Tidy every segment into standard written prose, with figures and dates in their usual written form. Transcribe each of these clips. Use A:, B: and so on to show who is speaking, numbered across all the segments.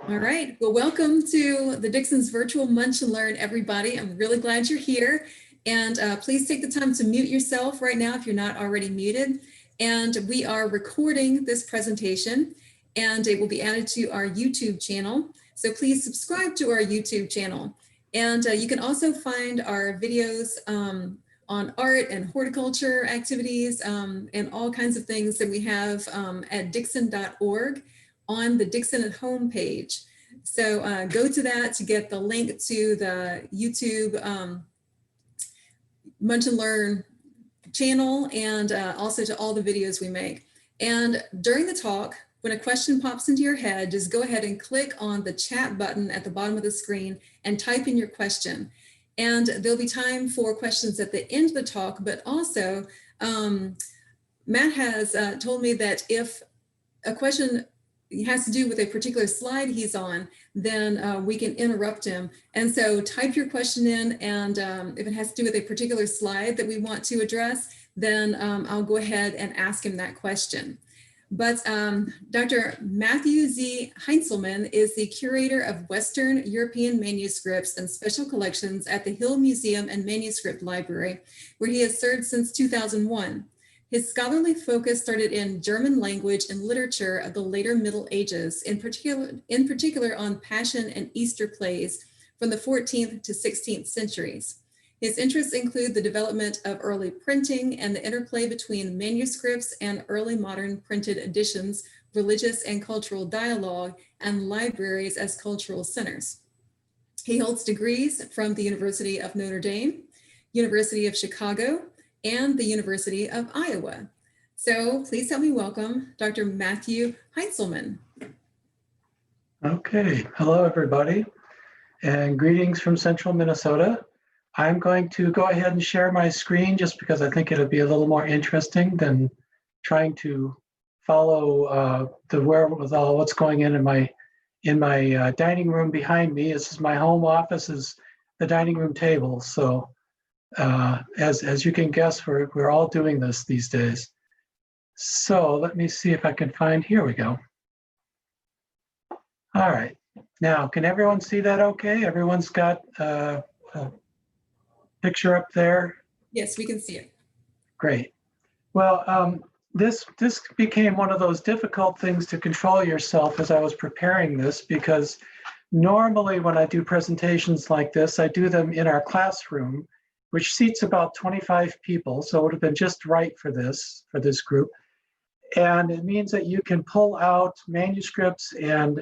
A: All right, well, welcome to the Dixon's virtual Munch and Learn, everybody. I'm really glad you're here. And please take the time to mute yourself right now if you're not already muted. And we are recording this presentation and it will be added to our YouTube channel. So please subscribe to our YouTube channel. And you can also find our videos on art and horticulture activities and all kinds of things that we have at Dixon.org. on the Dixon at Home page. So go to that to get the link to the YouTube Munch and Learn channel and also to all the videos we make. And during the talk, when a question pops into your head, just go ahead and click on the chat button at the bottom of the screen and type in your question. And there'll be time for questions at the end of the talk, but also Matt has told me that if a question has to do with a particular slide he's on, then we can interrupt him. And so type your question in, and if it has to do with a particular slide that we want to address, then I'll go ahead and ask him that question. But Dr. Matthew Z. Heintzelman is the curator of Western European manuscripts and special collections at the Hill Museum and Manuscript Library, where he has served since 2001. His scholarly focus started in German language and literature of the later Middle Ages, in particular on Passion and Easter plays from the 14th to 16th centuries. His interests include the development of early printing and the interplay between manuscripts and early modern printed editions, religious and cultural dialogue, and libraries as cultural centers. He holds degrees from the University of Notre Dame, University of Chicago, and the University of Iowa. So please help me welcome Dr. Matthew Heintzelman.
B: Okay, hello everybody, and greetings from central Minnesota. I'm going to go ahead and share my screen just because I think it'll be a little more interesting than trying to follow the wherewithal what's going in my dining room behind me. This is my home office, is the dining room table. So as you can guess, we're all doing this these days. So let me see if I can find, here we go. All right, now can everyone see that okay? Everyone's got a picture up there?
A: Yes, we can see it.
B: Great. Well, this became one of those difficult things to control yourself as I was preparing this, because normally when I do presentations like this, I do them in our classroom, which seats about 25 people. So it would have been just right for this group. And it means that you can pull out manuscripts and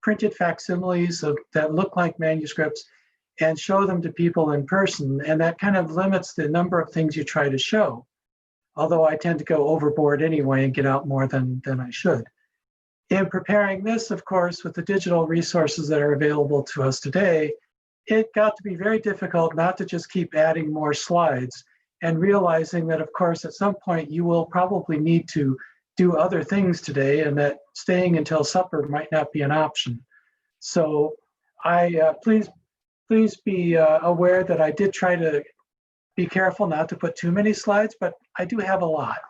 B: printed facsimiles that look like manuscripts and show them to people in person. And that kind of limits the number of things you try to show. Although I tend to go overboard anyway and get out more than I should. In preparing this, of course, with the digital resources that are available to us today, it got to be very difficult not to just keep adding more slides and realizing that, of course, at some point you will probably need to do other things today and that staying until supper might not be an option. So please be aware that I did try to be careful not to put too many slides, but I do have a lot.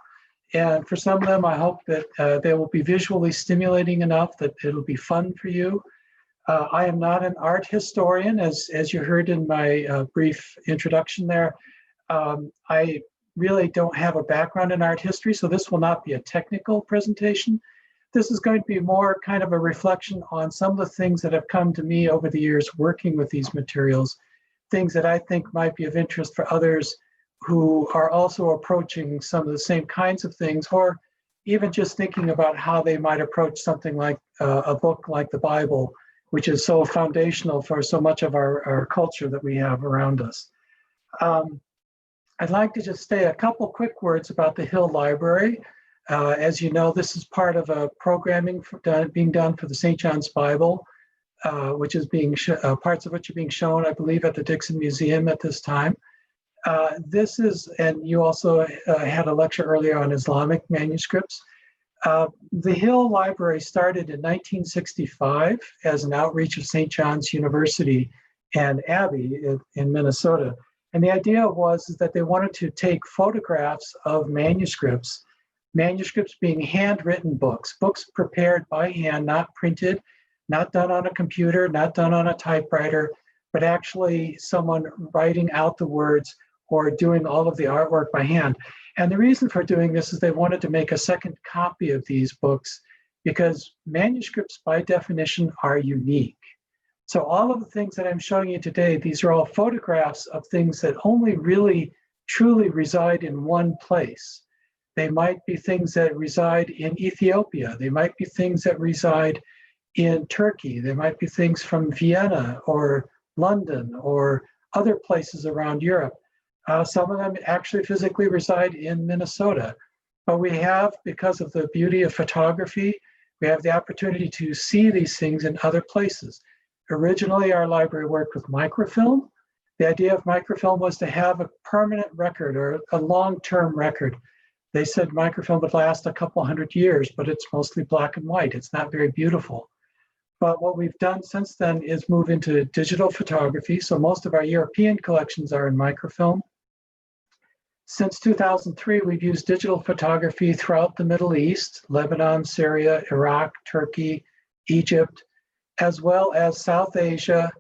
B: And for some of them, I hope that they will be visually stimulating enough that it'll be fun for you. I am not an art historian, as you heard in my brief introduction there. I really don't have a background in art history, so this will not be a technical presentation. This is going to be more kind of a reflection on some of the things that have come to me over the years working with these materials, things that I think might be of interest for others who are also approaching some of the same kinds of things, or even just thinking about how they might approach something like a book like the Bible, which is so foundational for so much of our culture that we have around us. I'd like to just say a couple quick words about the Hill Library. As you know, this is part of a programming being done for the St. John's Bible, which is parts of which are being shown, I believe, at the Dixon Museum at this time. This is, and you also had a lecture earlier on Islamic manuscripts. The Hill Library started in 1965 as an outreach of St. John's University and Abbey in Minnesota. And the idea was that they wanted to take photographs of manuscripts being handwritten books prepared by hand, not printed, not done on a computer, not done on a typewriter, but actually someone writing out the words or doing all of the artwork by hand. And the reason for doing this is they wanted to make a second copy of these books because manuscripts by definition are unique. So all of the things that I'm showing you today, these are all photographs of things that only really truly reside in one place. They might be things that reside in Ethiopia. They might be things that reside in Turkey. They might be things from Vienna or London or other places around Europe. Some of them actually physically reside in Minnesota. But we have, because of the beauty of photography, we have the opportunity to see these things in other places. Originally, our library worked with microfilm. The idea of microfilm was to have a permanent record or a long-term record. They said microfilm would last a couple hundred years, but it's mostly black and white. It's not very beautiful. But what we've done since then is move into digital photography. So most of our European collections are in microfilm. Since 2003, we've used digital photography throughout the Middle East, Lebanon, Syria, Iraq, Turkey, Egypt, as well as South Asia,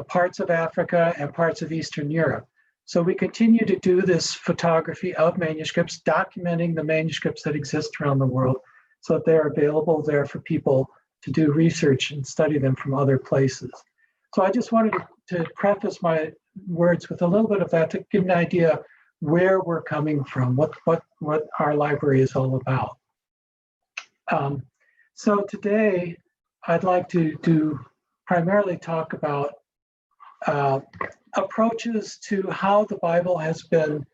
B: parts of Africa, and parts of Eastern Europe. So we continue to do this photography of manuscripts, documenting the manuscripts that exist around the world so that they're available there for people to do research and study them from other places. So I just wanted to preface my words with a little bit of that to give an idea where we're coming from, what our library is all about. So today, I'd like to primarily talk about approaches to how the Bible has been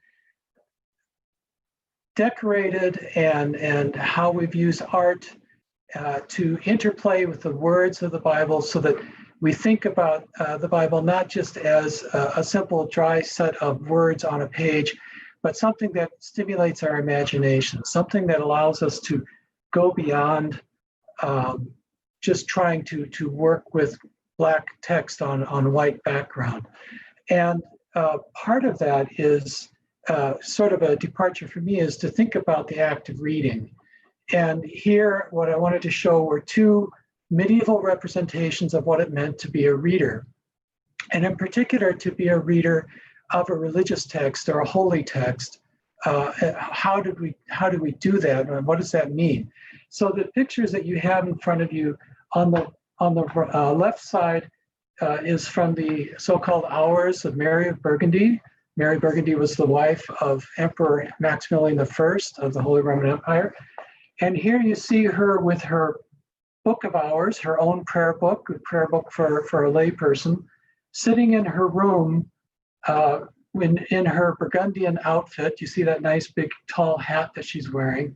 B: decorated and how we've used art to interplay with the words of the Bible so that we think about the Bible not just as a simple dry set of words on a page, but something that stimulates our imagination, something that allows us to go beyond just trying to work with black text on white background. And part of that is sort of a departure for me is to think about the act of reading. And here, what I wanted to show were two medieval representations of what it meant to be a reader. And in particular, to be a reader of a religious text or a holy text. How do we do that? And what does that mean? So the pictures that you have in front of you on the left side is from the so-called Hours of Mary of Burgundy. Mary Burgundy was the wife of Emperor Maximilian I of the Holy Roman Empire. And here you see her with her Book of Hours, her own prayer book for a layperson, sitting in her room in her Burgundian outfit. You see that nice big tall hat that she's wearing.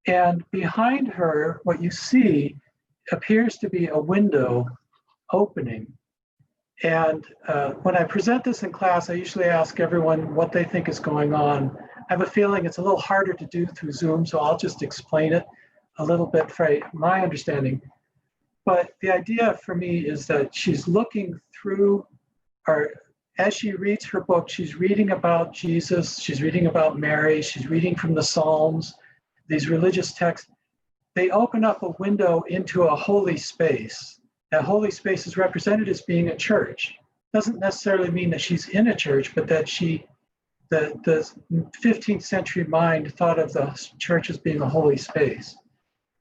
B: And behind her, what you see appears to be a window opening. And when I present this in class, I usually ask everyone what they think is going on. I have a feeling it's a little harder to do through Zoom, so I'll just explain it a little bit for my understanding. But the idea for me is that she's looking through, or as she reads her book, she's reading about Jesus, she's reading about Mary, she's reading from the Psalms, these religious texts. They open up a window into a holy space. That holy space is represented as being a church. Doesn't necessarily mean that she's in a church, but that the 15th century mind thought of the church as being a holy space.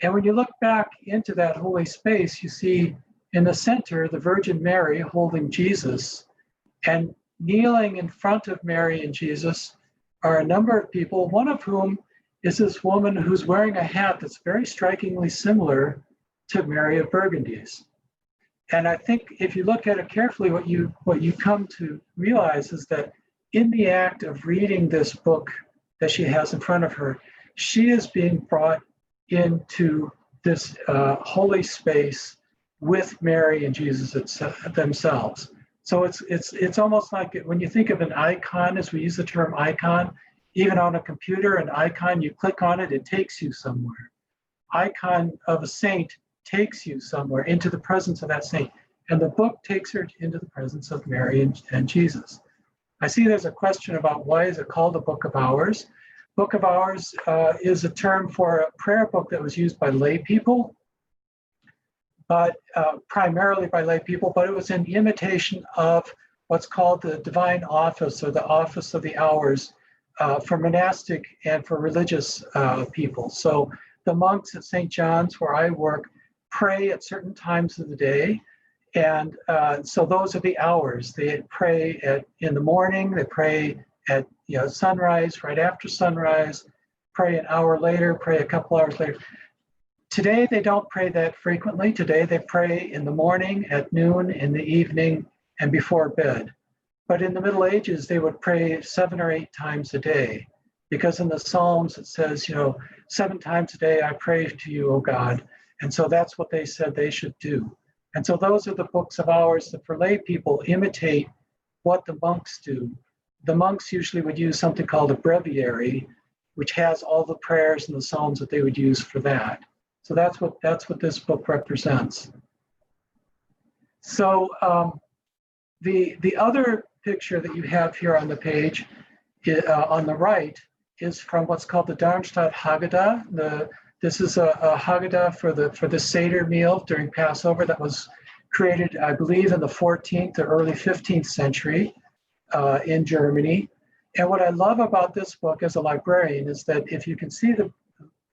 B: And when you look back into that holy space, you see in the center, the Virgin Mary holding Jesus, and kneeling in front of Mary and Jesus are a number of people, one of whom is this woman who's wearing a hat that's very strikingly similar to Mary of Burgundy's. And I think if you look at it carefully, what you come to realize is that in the act of reading this book that she has in front of her, she is being brought into this holy space with Mary and Jesus themselves. So it's almost like when you think of an icon, as we use the term icon, even on a computer, an icon, you click on it, it takes you somewhere. Icon of a saint takes you somewhere into the presence of that saint. And the book takes her into the presence of Mary and Jesus. I see there's a question about why is it called the Book of Hours? Book of Hours is a term for a prayer book that was used by lay people. but primarily by lay people, but it was in imitation of what's called the divine office, or the office of the hours, for monastic and for religious people. So the monks at St. John's, where I work, pray at certain times of the day. And so those are the hours. They pray in the morning, they pray at sunrise, right after sunrise, pray an hour later, pray a couple hours later. Today, they don't pray that frequently. Today, they pray in the morning, at noon, in the evening, and before bed. But in the Middle Ages, they would pray 7 or 8 times a day, because in the Psalms, it says, 7 times a day, I pray to you, O God. And so that's what they said they should do. And so those are the books of hours that for lay people imitate what the monks do. The monks usually would use something called a breviary, which has all the prayers and the psalms that they would use for that. So that's what this book represents. So the other picture that you have here on the page, on the right, is from what's called the Darmstadt Haggadah. This is a Haggadah for the Seder meal during Passover that was created, I believe, in the 14th or early 15th century in Germany. And what I love about this book as a librarian is that if you can see the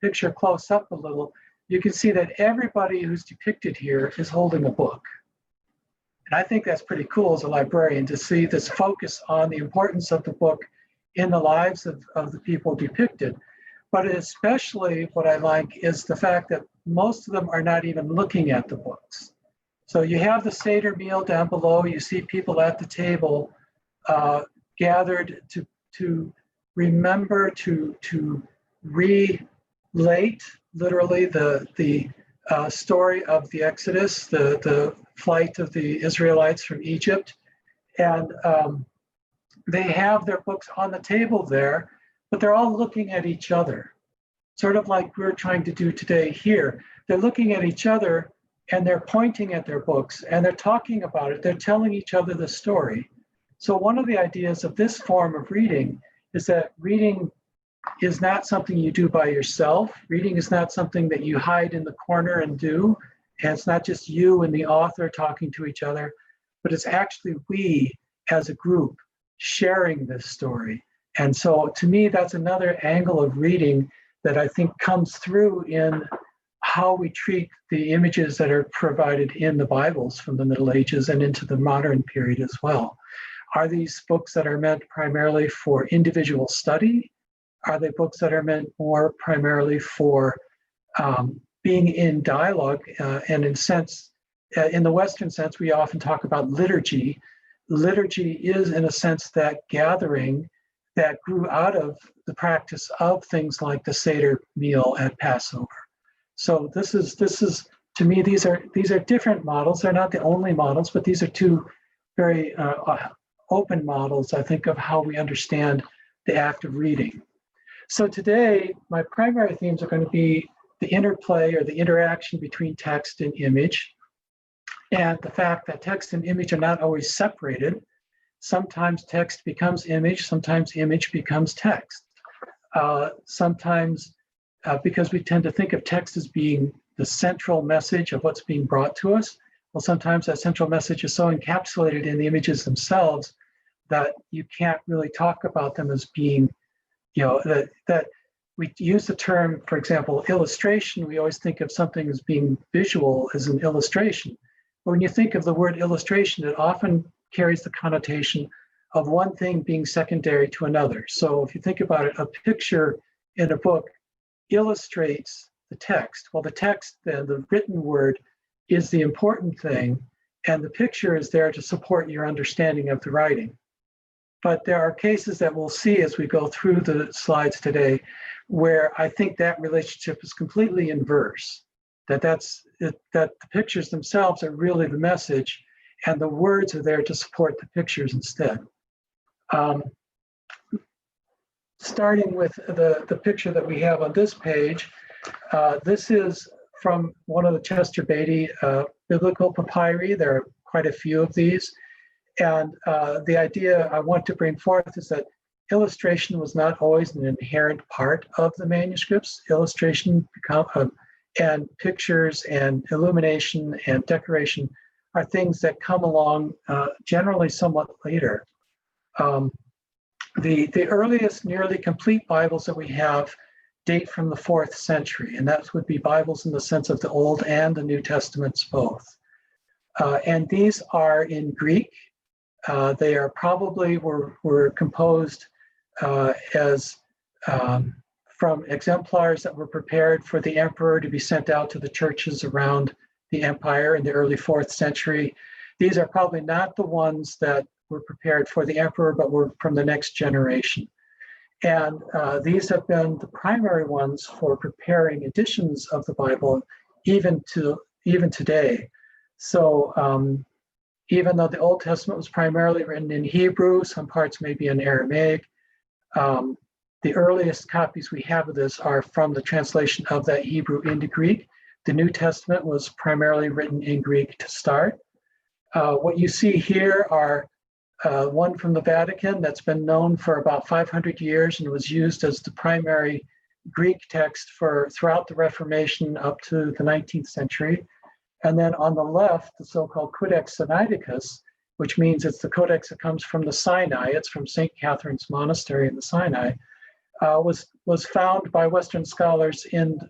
B: picture close up a little, you can see that everybody who's depicted here is holding a book. And I think that's pretty cool as a librarian to see this focus on the importance of the book in the lives of the people depicted. But especially what I like is the fact that most of them are not even looking at the books. So you have the Seder meal down below. You see people at the table gathered to remember, to relate, literally, the story of the Exodus, the flight of the Israelites from Egypt. And they have their books on the table there, but they're all looking at each other, sort of like we're trying to do today here. They're looking at each other and they're pointing at their books and they're talking about it. They're telling each other the story. So one of the ideas of this form of reading is that reading is not something you do by yourself. Reading is not something that you hide in the corner and do. And it's not just you and the author talking to each other, but it's actually we as a group sharing this story. And so to me, that's another angle of reading that I think comes through in how we treat the images that are provided in the Bibles from the Middle Ages and into the modern period as well. Are these books that are meant primarily for individual study? Are they books that are meant more primarily for being in dialogue? And in sense, in the Western sense, we often talk about liturgy. Liturgy is, in a sense, that gathering that grew out of the practice of things like the Seder meal at Passover. So this is to me, these are different models. They're not the only models, but these are two very open models, I think, of how we understand the act of reading. So today, my primary themes are going to be the interplay or the interaction between text and image, and the fact that text and image are not always separated. Sometimes text becomes image, sometimes image becomes text. Sometimes, because we tend to think of text as being the central message of what's being brought to us, well, sometimes that central message is so encapsulated in the images themselves that you can't really talk about them as being, that we use the term, for example, illustration. We always think of something as being visual as an illustration. But when you think of the word illustration, it often carries the connotation of one thing being secondary to another. So if you think about it, a picture in a book illustrates the text. Well, the text, then, the written word, is the important thing, and the picture is there to support your understanding of the writing. But there are cases that we'll see as we go through the slides today where I think that relationship is completely inverse, that the pictures themselves are really the message, and the words are there to support the pictures instead. Starting with the picture that we have on this page, this is from one of the Chester Beatty biblical papyri. There are quite a few of these. And the idea I want to bring forth is that illustration was not always an inherent part of the manuscripts. Illustration And pictures and illumination and decoration are things that come along generally somewhat later. The earliest nearly complete Bibles that we have date from the 4th century, and that would be Bibles in the sense of the Old and the New Testaments both. And these are in Greek. They are probably were composed as from exemplars that were prepared for the emperor to be sent out to the churches around the empire in the early 4th century. These are probably not the ones that were prepared for the emperor, but were from the next generation. And these have been the primary ones for preparing editions of the Bible, even today. So even though the Old Testament was primarily written in Hebrew, some parts may be in Aramaic, the earliest copies we have of this are from the translation of that Hebrew into Greek. The New Testament was primarily written in Greek to start. What you see here are one from the Vatican that's been known for about 500 years and was used as the primary Greek text throughout the Reformation up to the 19th century. And then on the left, the so-called Codex Sonaticus, which means it's the codex that comes from the Sinai. It's from St. Catherine's Monastery in the Sinai. Was found by Western scholars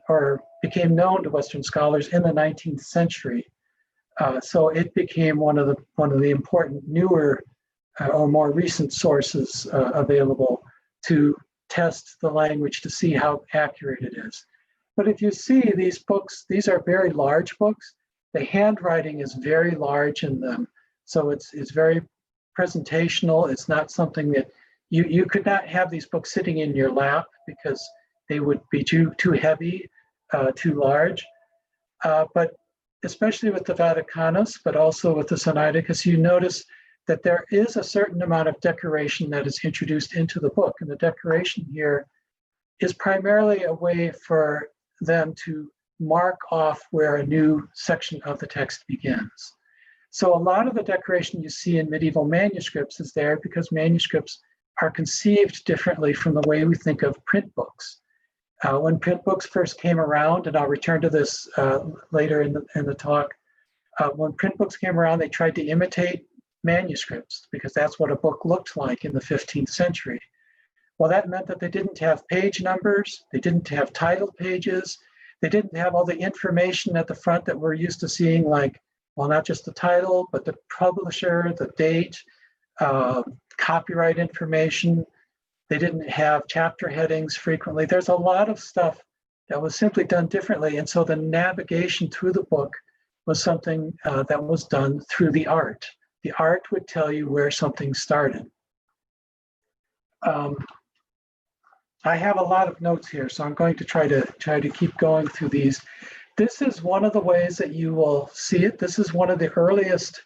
B: or became known to Western scholars in the 19th century. So it became one of the important newer or more recent sources available to test the language to see how accurate it is. But if you see these books, these are very large books. The handwriting is very large in them. So it's very presentational. It's not something that you could not have these books sitting in your lap because they would be too heavy, too large. But especially with the Vaticanus, but also with the Sonaticus, you notice that there is a certain amount of decoration that is introduced into the book. And the decoration here is primarily a way for them to mark off where a new section of the text begins. So a lot of the decoration you see in medieval manuscripts is there because manuscripts are conceived differently from the way we think of print books. When print books first came around, and I'll return to this later in the talk, when print books came around, they tried to imitate manuscripts because that's what a book looked like in the 15th century. Well, that meant that they didn't have page numbers, they didn't have title pages, they didn't have all the information at the front that we're used to seeing, like, well, not just the title, but the publisher, the date, copyright information. They didn't have chapter headings frequently. There's a lot of stuff that was simply done differently. And so the navigation through the book was something that was done through the art. The art would tell you where something started. I have a lot of notes here, so I'm going to try to keep going through these. This is one of the ways that you will see it. This is one of the earliest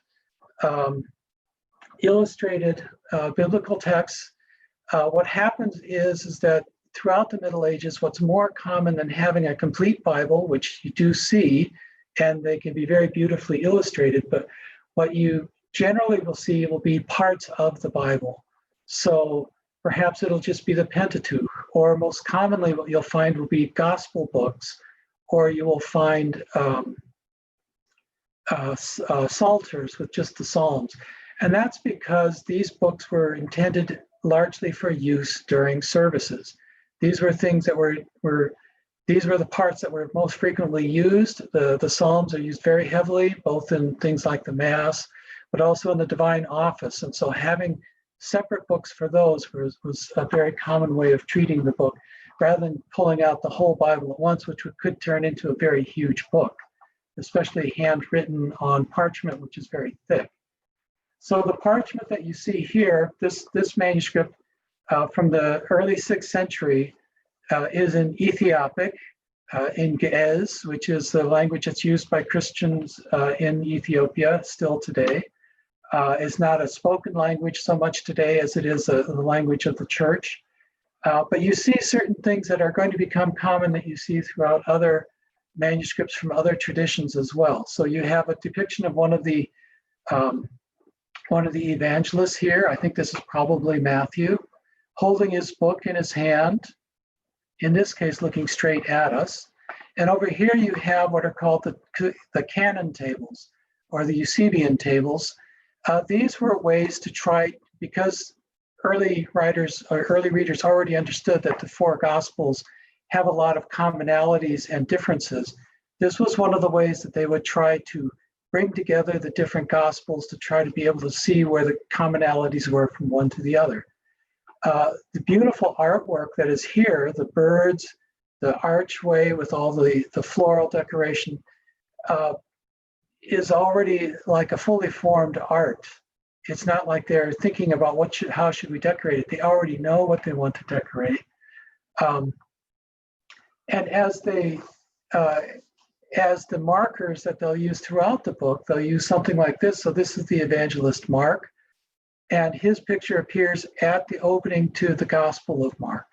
B: illustrated biblical texts. What happens is that throughout the Middle Ages, what's more common than having a complete Bible, which you do see, and they can be very beautifully illustrated, but what you generally will see will be parts of the Bible. So perhaps it'll just be the Pentateuch, or most commonly what you'll find will be gospel books, or you will find psalters with just the Psalms. And that's because these books were intended largely for use during services. These were things that these were the parts that were most frequently used. The Psalms are used very heavily, both in things like the Mass, but also in the divine office. And so having separate books for those was a very common way of treating the book, rather than pulling out the whole Bible at once, which could turn into a very huge book, especially handwritten on parchment, which is very thick. So the parchment that you see here, this manuscript from the early 6th century is in Ethiopic, in Ge'ez, which is the language that's used by Christians in Ethiopia still today. It's not a spoken language so much today as it is the language of the church. But you see certain things that are going to become common that you see throughout other manuscripts from other traditions as well. So you have a depiction of one of the evangelists here. I think this is probably Matthew, holding his book in his hand, in this case looking straight at us. And over here you have what are called the Canon Tables or the Eusebian Tables. These were ways to try, because early writers or early readers already understood that the four Gospels have a lot of commonalities and differences. This was one of the ways that they would try to bring together the different Gospels to try to be able to see where the commonalities were from one to the other. The beautiful artwork that is here, the birds, the archway with all the floral decoration, is already like a fully formed art. It's not like they're thinking about how should we decorate it. They already know what they want to decorate. And as the markers that they'll use throughout the book, they'll use something like this. So this is the evangelist Mark, and his picture appears at the opening to the Gospel of Mark.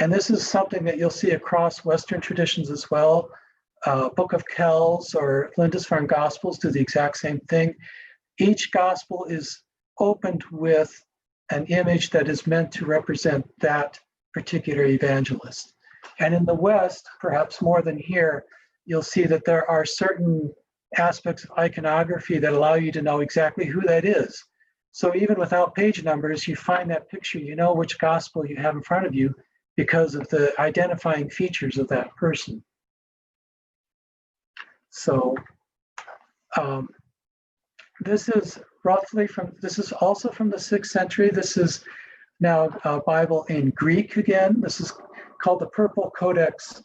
B: And this is something that you'll see across Western traditions as well. Book of Kells or Lindisfarne Gospels do the exact same thing. Each Gospel is opened with an image that is meant to represent that particular evangelist. And in the West, perhaps more than here, you'll see that there are certain aspects of iconography that allow you to know exactly who that is. So even without page numbers, you find that picture, you know which Gospel you have in front of you because of the identifying features of that person. So this is also from the 6th century. This is now a Bible in Greek again. This is called the Purple Codex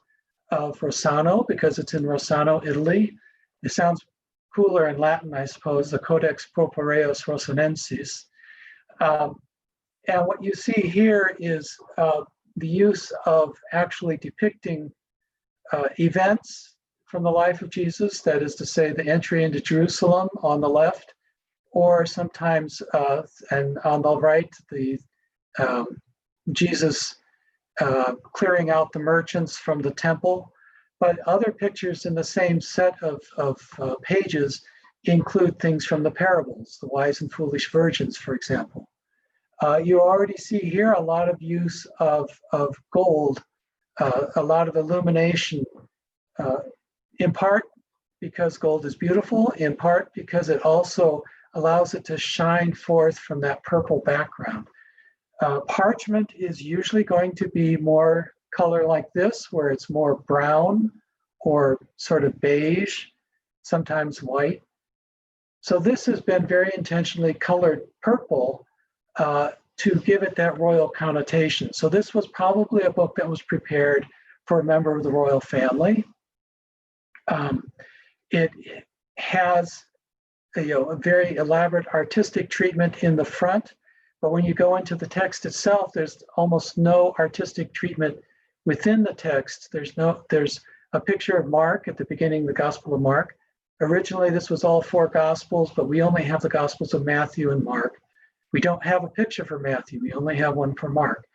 B: of Rossano because it's in Rossano, Italy. It sounds cooler in Latin, I suppose, the Codex Propureus Rosanensis. And what you see here is the use of actually depicting events from the life of Jesus, that is to say, the entry into Jerusalem on the left, or sometimes, and on the right, the Jesus clearing out the merchants from the temple. But other pictures in the same set of pages include things from the parables, the wise and foolish virgins, for example. You already see here a lot of use of gold, a lot of illumination, in part because gold is beautiful, in part because it also allows it to shine forth from that purple background. Parchment is usually going to be more color like this, where it's more brown or sort of beige, sometimes white. So this has been very intentionally colored purple to give it that royal connotation. So this was probably a book that was prepared for a member of the royal family. It has a very elaborate artistic treatment in the front, but when you go into the text itself, there's almost no artistic treatment within the text. There's a picture of Mark at the beginning, the Gospel of Mark. Originally, this was all four Gospels, but we only have the Gospels of Matthew and Mark. We don't have a picture for Matthew. We only have one for Mark.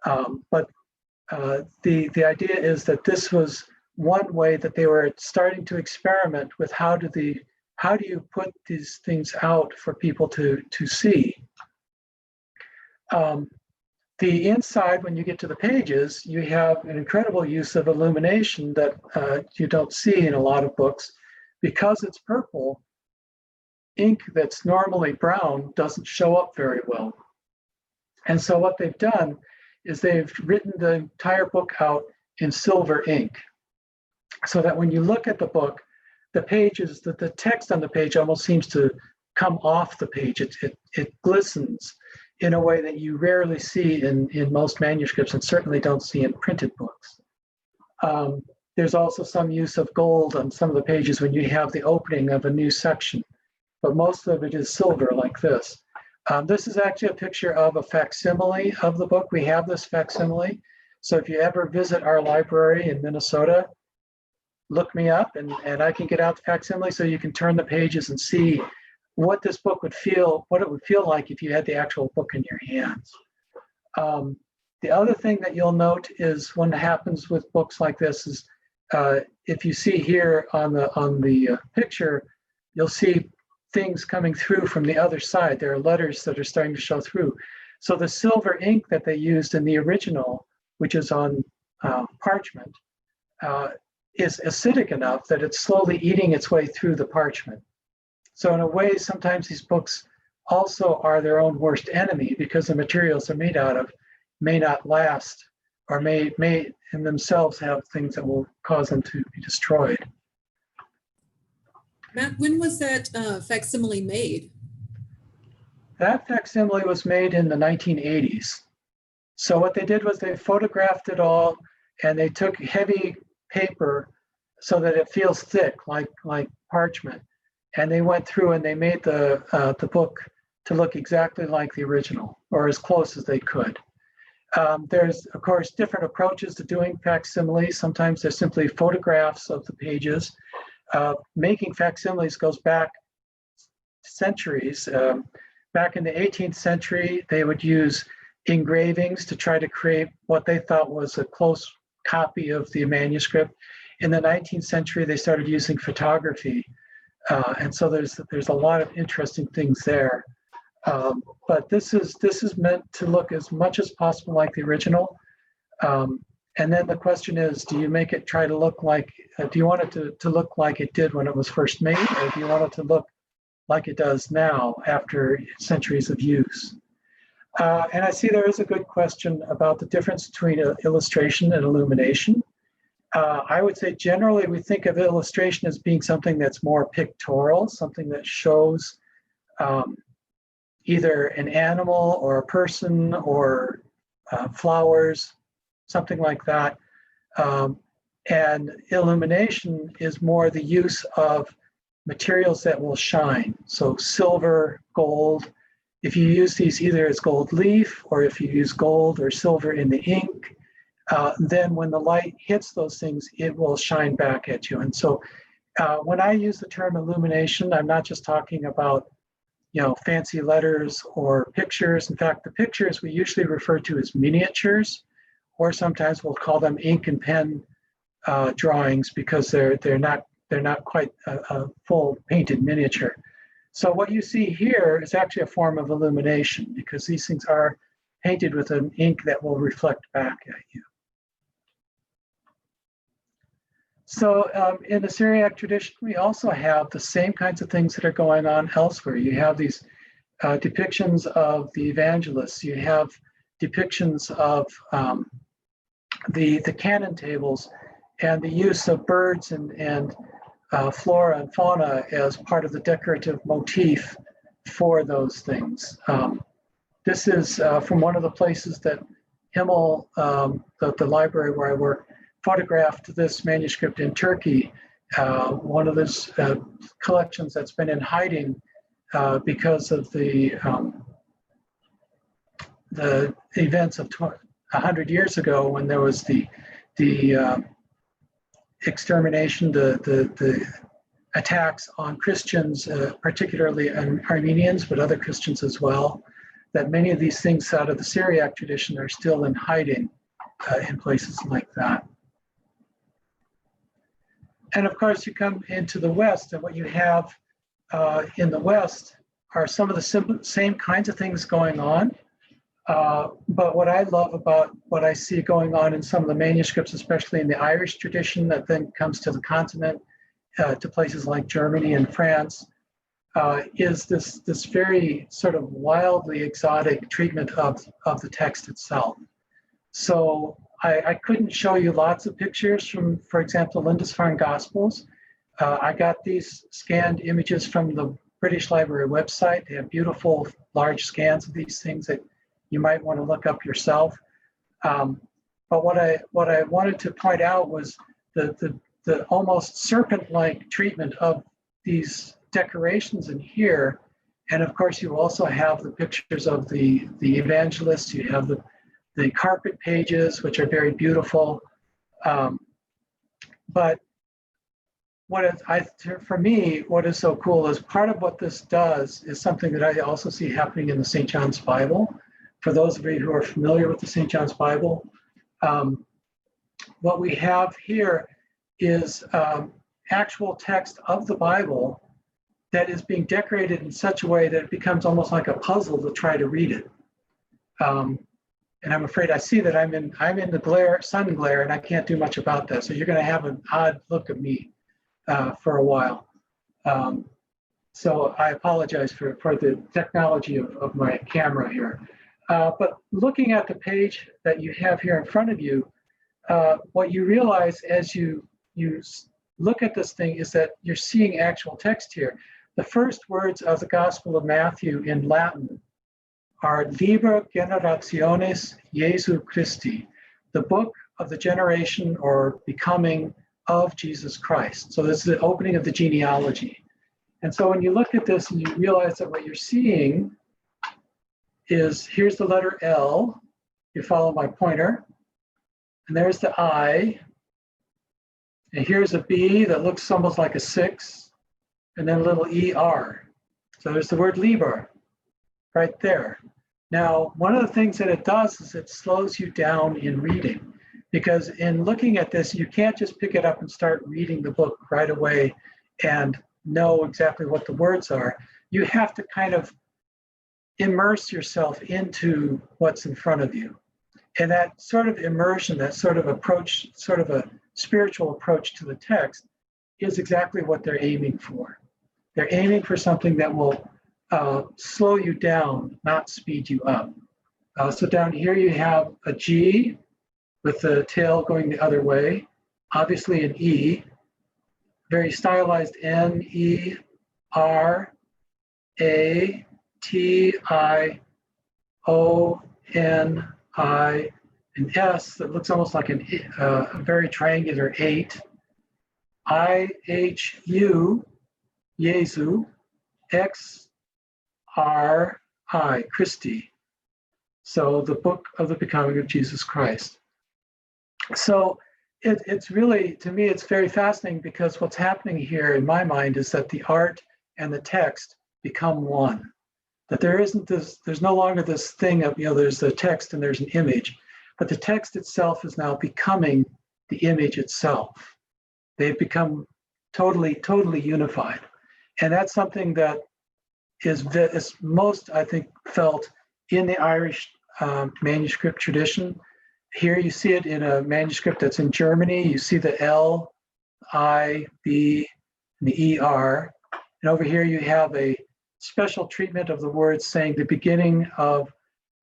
B: But the idea is that this was one way that they were starting to experiment with how do you put these things out for people to see. The inside, when you get to the pages, you have an incredible use of illumination that you don't see in a lot of books. Because it's purple, ink that's normally brown doesn't show up very well. And so what they've done is they've written the entire book out in silver ink, so that when you look at the book, the pages, the text on the page almost seems to come off the page. It glistens in a way that you rarely see in most manuscripts, and certainly don't see in printed books. There's also some use of gold on some of the pages when you have the opening of a new section, but most of it is silver like this. This is actually a picture of a facsimile of the book. We have this facsimile. So if you ever visit our library in Minnesota, look me up and I can get out the facsimile so you can turn the pages and see what this book would feel, what it would feel like if you had the actual book in your hands. The other thing that you'll note is what happens with books like this is if you see here on the picture, you'll see things coming through from the other side. There are letters that are starting to show through. So the silver ink that they used in the original, which is on parchment, is acidic enough that it's slowly eating its way through the parchment. So in a way, sometimes these books also are their own worst enemy because the materials they're made out of may not last, or may in themselves have things that will cause them to be destroyed.
A: Matt, when was that facsimile made?
B: That facsimile was made in the 1980s. So what they did was they photographed it all, and they took heavy paper so that it feels thick, like parchment. And they went through and they made the book to look exactly like the original, or as close as they could. There's, of course, different approaches to doing facsimiles. Sometimes they're simply photographs of the pages. Making facsimiles goes back centuries. Back in the 18th century, they would use engravings to try to create what they thought was a close copy of the manuscript. In the 19th century, they started using photography. And so there's a lot of interesting things there. But this is meant to look as much as possible like the original. And then the question is, do you make it try to look like, do you want it to look like it did when it was first made, or do you want it to look like it does now after centuries of use? And I see there is a good question about the difference between illustration and illumination. I would say generally we think of illustration as being something that's more pictorial, something that shows either an animal or a person or flowers, something like that. And illumination is more the use of materials that will shine. So silver, gold. If you use these either as gold leaf, or if you use gold or silver in the ink, then when the light hits those things, it will shine back at you. And so when I use the term illumination, I'm not just talking about, fancy letters or pictures. In fact, the pictures we usually refer to as miniatures, or sometimes we'll call them ink and pen drawings, because they're not quite a full painted miniature. So what you see here is actually a form of illumination, because these things are painted with an ink that will reflect back at you. So in the Syriac tradition, we also have the same kinds of things that are going on elsewhere. You have these depictions of the evangelists. You have depictions of the Canon Tables, and the use of birds and flora and fauna as part of the decorative motif for those things. This is from one of the places that Himmel, the library where I work, photographed this manuscript in Turkey, one of those collections that's been in hiding because of the events of 100 years ago, when there was the extermination, the attacks on Christians, particularly Armenians, but other Christians as well, that many of these things out of the Syriac tradition are still in hiding in places like that. And of course, you come into the West, and what you have in the West are some of the same kinds of things going on. But what I love about what I see going on in some of the manuscripts, especially in the Irish tradition that then comes to the continent, to places like Germany and France, is this very sort of wildly exotic treatment of the text itself. So I couldn't show you lots of pictures from, for example, Lindisfarne Gospels. I got these scanned images from the British Library website. They have beautiful large scans of these things that you might want to look up yourself. But what I wanted to point out was the almost serpent-like treatment of these decorations in here. And of course, you also have the pictures of the evangelists. You have the carpet pages, which are very beautiful. But for me, what is so cool is part of what this does is something that I also see happening in the St. John's Bible. For those of you who are familiar with the St. John's Bible, what we have here is actual text of the Bible that is being decorated in such a way that it becomes almost like a puzzle to try to read it. And I'm afraid I see that I'm in the glare, sun glare, and I can't do much about that. So you're going to have an odd look at me for a while. So I apologize for the technology of my camera here. But looking at the page that you have here in front of you, what you realize as you look at this thing is that you're seeing actual text here. The first words of the Gospel of Matthew in Latin are Liber Generationis Jesu Christi, the book of the generation or becoming of Jesus Christ. So this is the opening of the genealogy. And so when you look at this and you realize that what you're seeing is, here's the letter L, you follow my pointer, and there's the I, and here's a B that looks almost like a 6, and then a little ER. So there's the word Liber right there. Now, one of the things that it does is it slows you down in reading, because in looking at this, you can't just pick it up and start reading the book right away and know exactly what the words are. You have to kind of immerse yourself into what's in front of you. And that sort of immersion, that sort of approach, sort of a spiritual approach to the text is exactly what they're aiming for. They're aiming for something that will slow you down, not speed you up. So down here you have a G with the tail going the other way, obviously an E, very stylized N, E, R, A, T, I, O, N, I, and S that looks almost like a very triangular 8. I, H, U, Jesu, X, R, I, Christi. So the book of the becoming of Jesus Christ. So it's really, to me, it's very fascinating, because what's happening here in my mind is that the art and the text become one. That there isn't this, there's no longer this thing of, there's the text and there's an image, but the text itself is now becoming the image itself. They've become totally unified. And that's something that is most, I think, felt in the Irish manuscript tradition. Here you see it in a manuscript that's in Germany. You see the L, I, B, and the ER. And over here you have a special treatment of the words saying the beginning of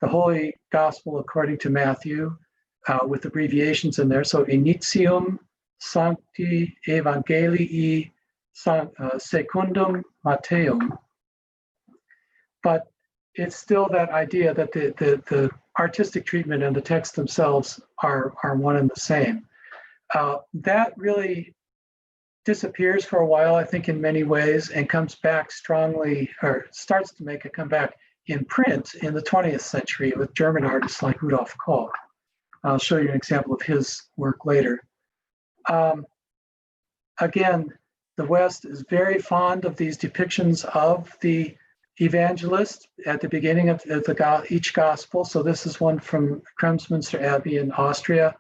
B: the Holy Gospel according to Matthew, with abbreviations in there. So Initium Sancti Evangelii Secundum Matteum. But it's still that idea that the artistic treatment and the text themselves are one and the same. That really disappears for a while, I think, in many ways, and comes back strongly, or starts to make a comeback in print in the 20th century with German artists like Rudolf Koch. I'll show you an example of his work later. Again, the West is very fond of these depictions of the evangelist at the beginning of each gospel. So this is one from Kremsmünster Abbey in Austria.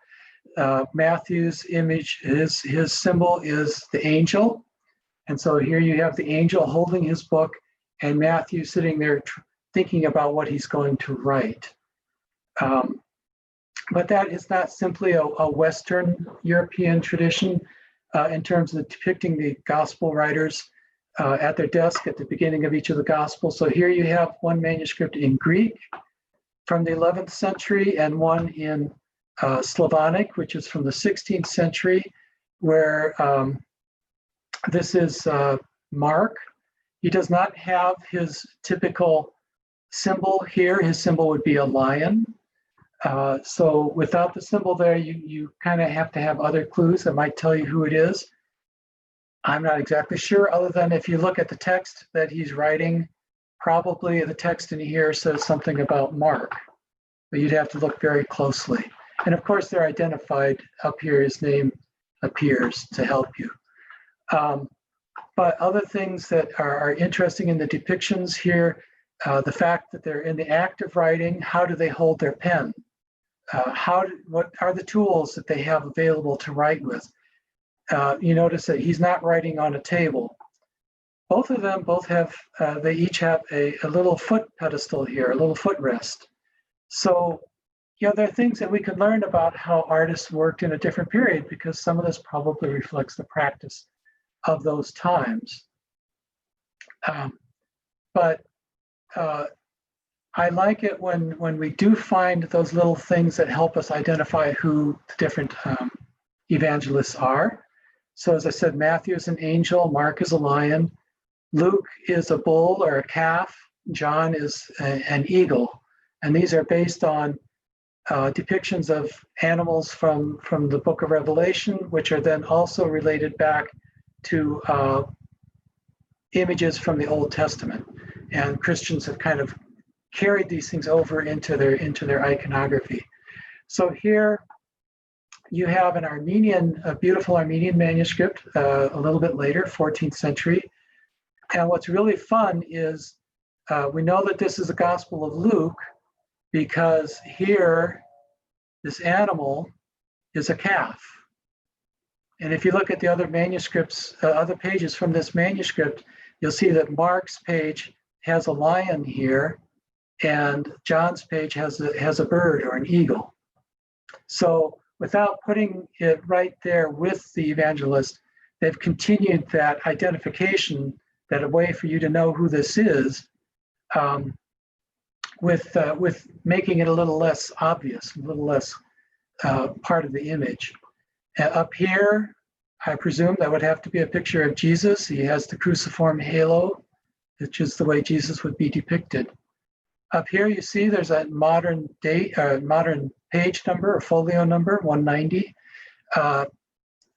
B: Matthew's image, his symbol is the angel. And so here you have the angel holding his book and Matthew sitting there thinking about what he's going to write. But that is not simply a Western European tradition in terms of depicting the gospel writers at their desk at the beginning of each of the gospels. So here you have one manuscript in Greek from the 11th century and one in Slavonic, which is from the 16th century, where this is Mark. He does not have his typical symbol here. His symbol would be a lion. So without the symbol there, you kind of have to have other clues that might tell you who it is. I'm not exactly sure, other than if you look at the text that he's writing, probably the text in here says something about Mark, but you'd have to look very closely. And of course, they're identified up here. His name appears to help you. But other things that are interesting in the depictions here, the fact that they're in the act of writing, how do they hold their pen? What are the tools that they have available to write with? You notice that he's not writing on a table. Both of them they each have a little foot pedestal here, a little footrest. So there are things that we could learn about how artists worked in a different period, because some of this probably reflects the practice of those times. But I like it when we do find those little things that help us identify who the different evangelists are. So as I said, Matthew is an angel, Mark is a lion, Luke is a bull or a calf, John is an eagle. And these are based on depictions of animals from the book of Revelation, which are then also related back to images from the Old Testament. And Christians have kind of carried these things over into their iconography. So here you have a beautiful Armenian manuscript, a little bit later, 14th century. And what's really fun is we know that this is the Gospel of Luke, because here, this animal is a calf. And if you look at the other manuscripts, other pages from this manuscript, you'll see that Mark's page has a lion here, and John's page has a bird or an eagle. So without putting it right there with the evangelist, they've continued that identification, that a way for you to know who this is, with making it a little less obvious, a little less part of the image. Up here, I presume that would have to be a picture of Jesus. He has the cruciform halo, which is the way Jesus would be depicted. Up here, you see there's a modern page number or folio number, 190.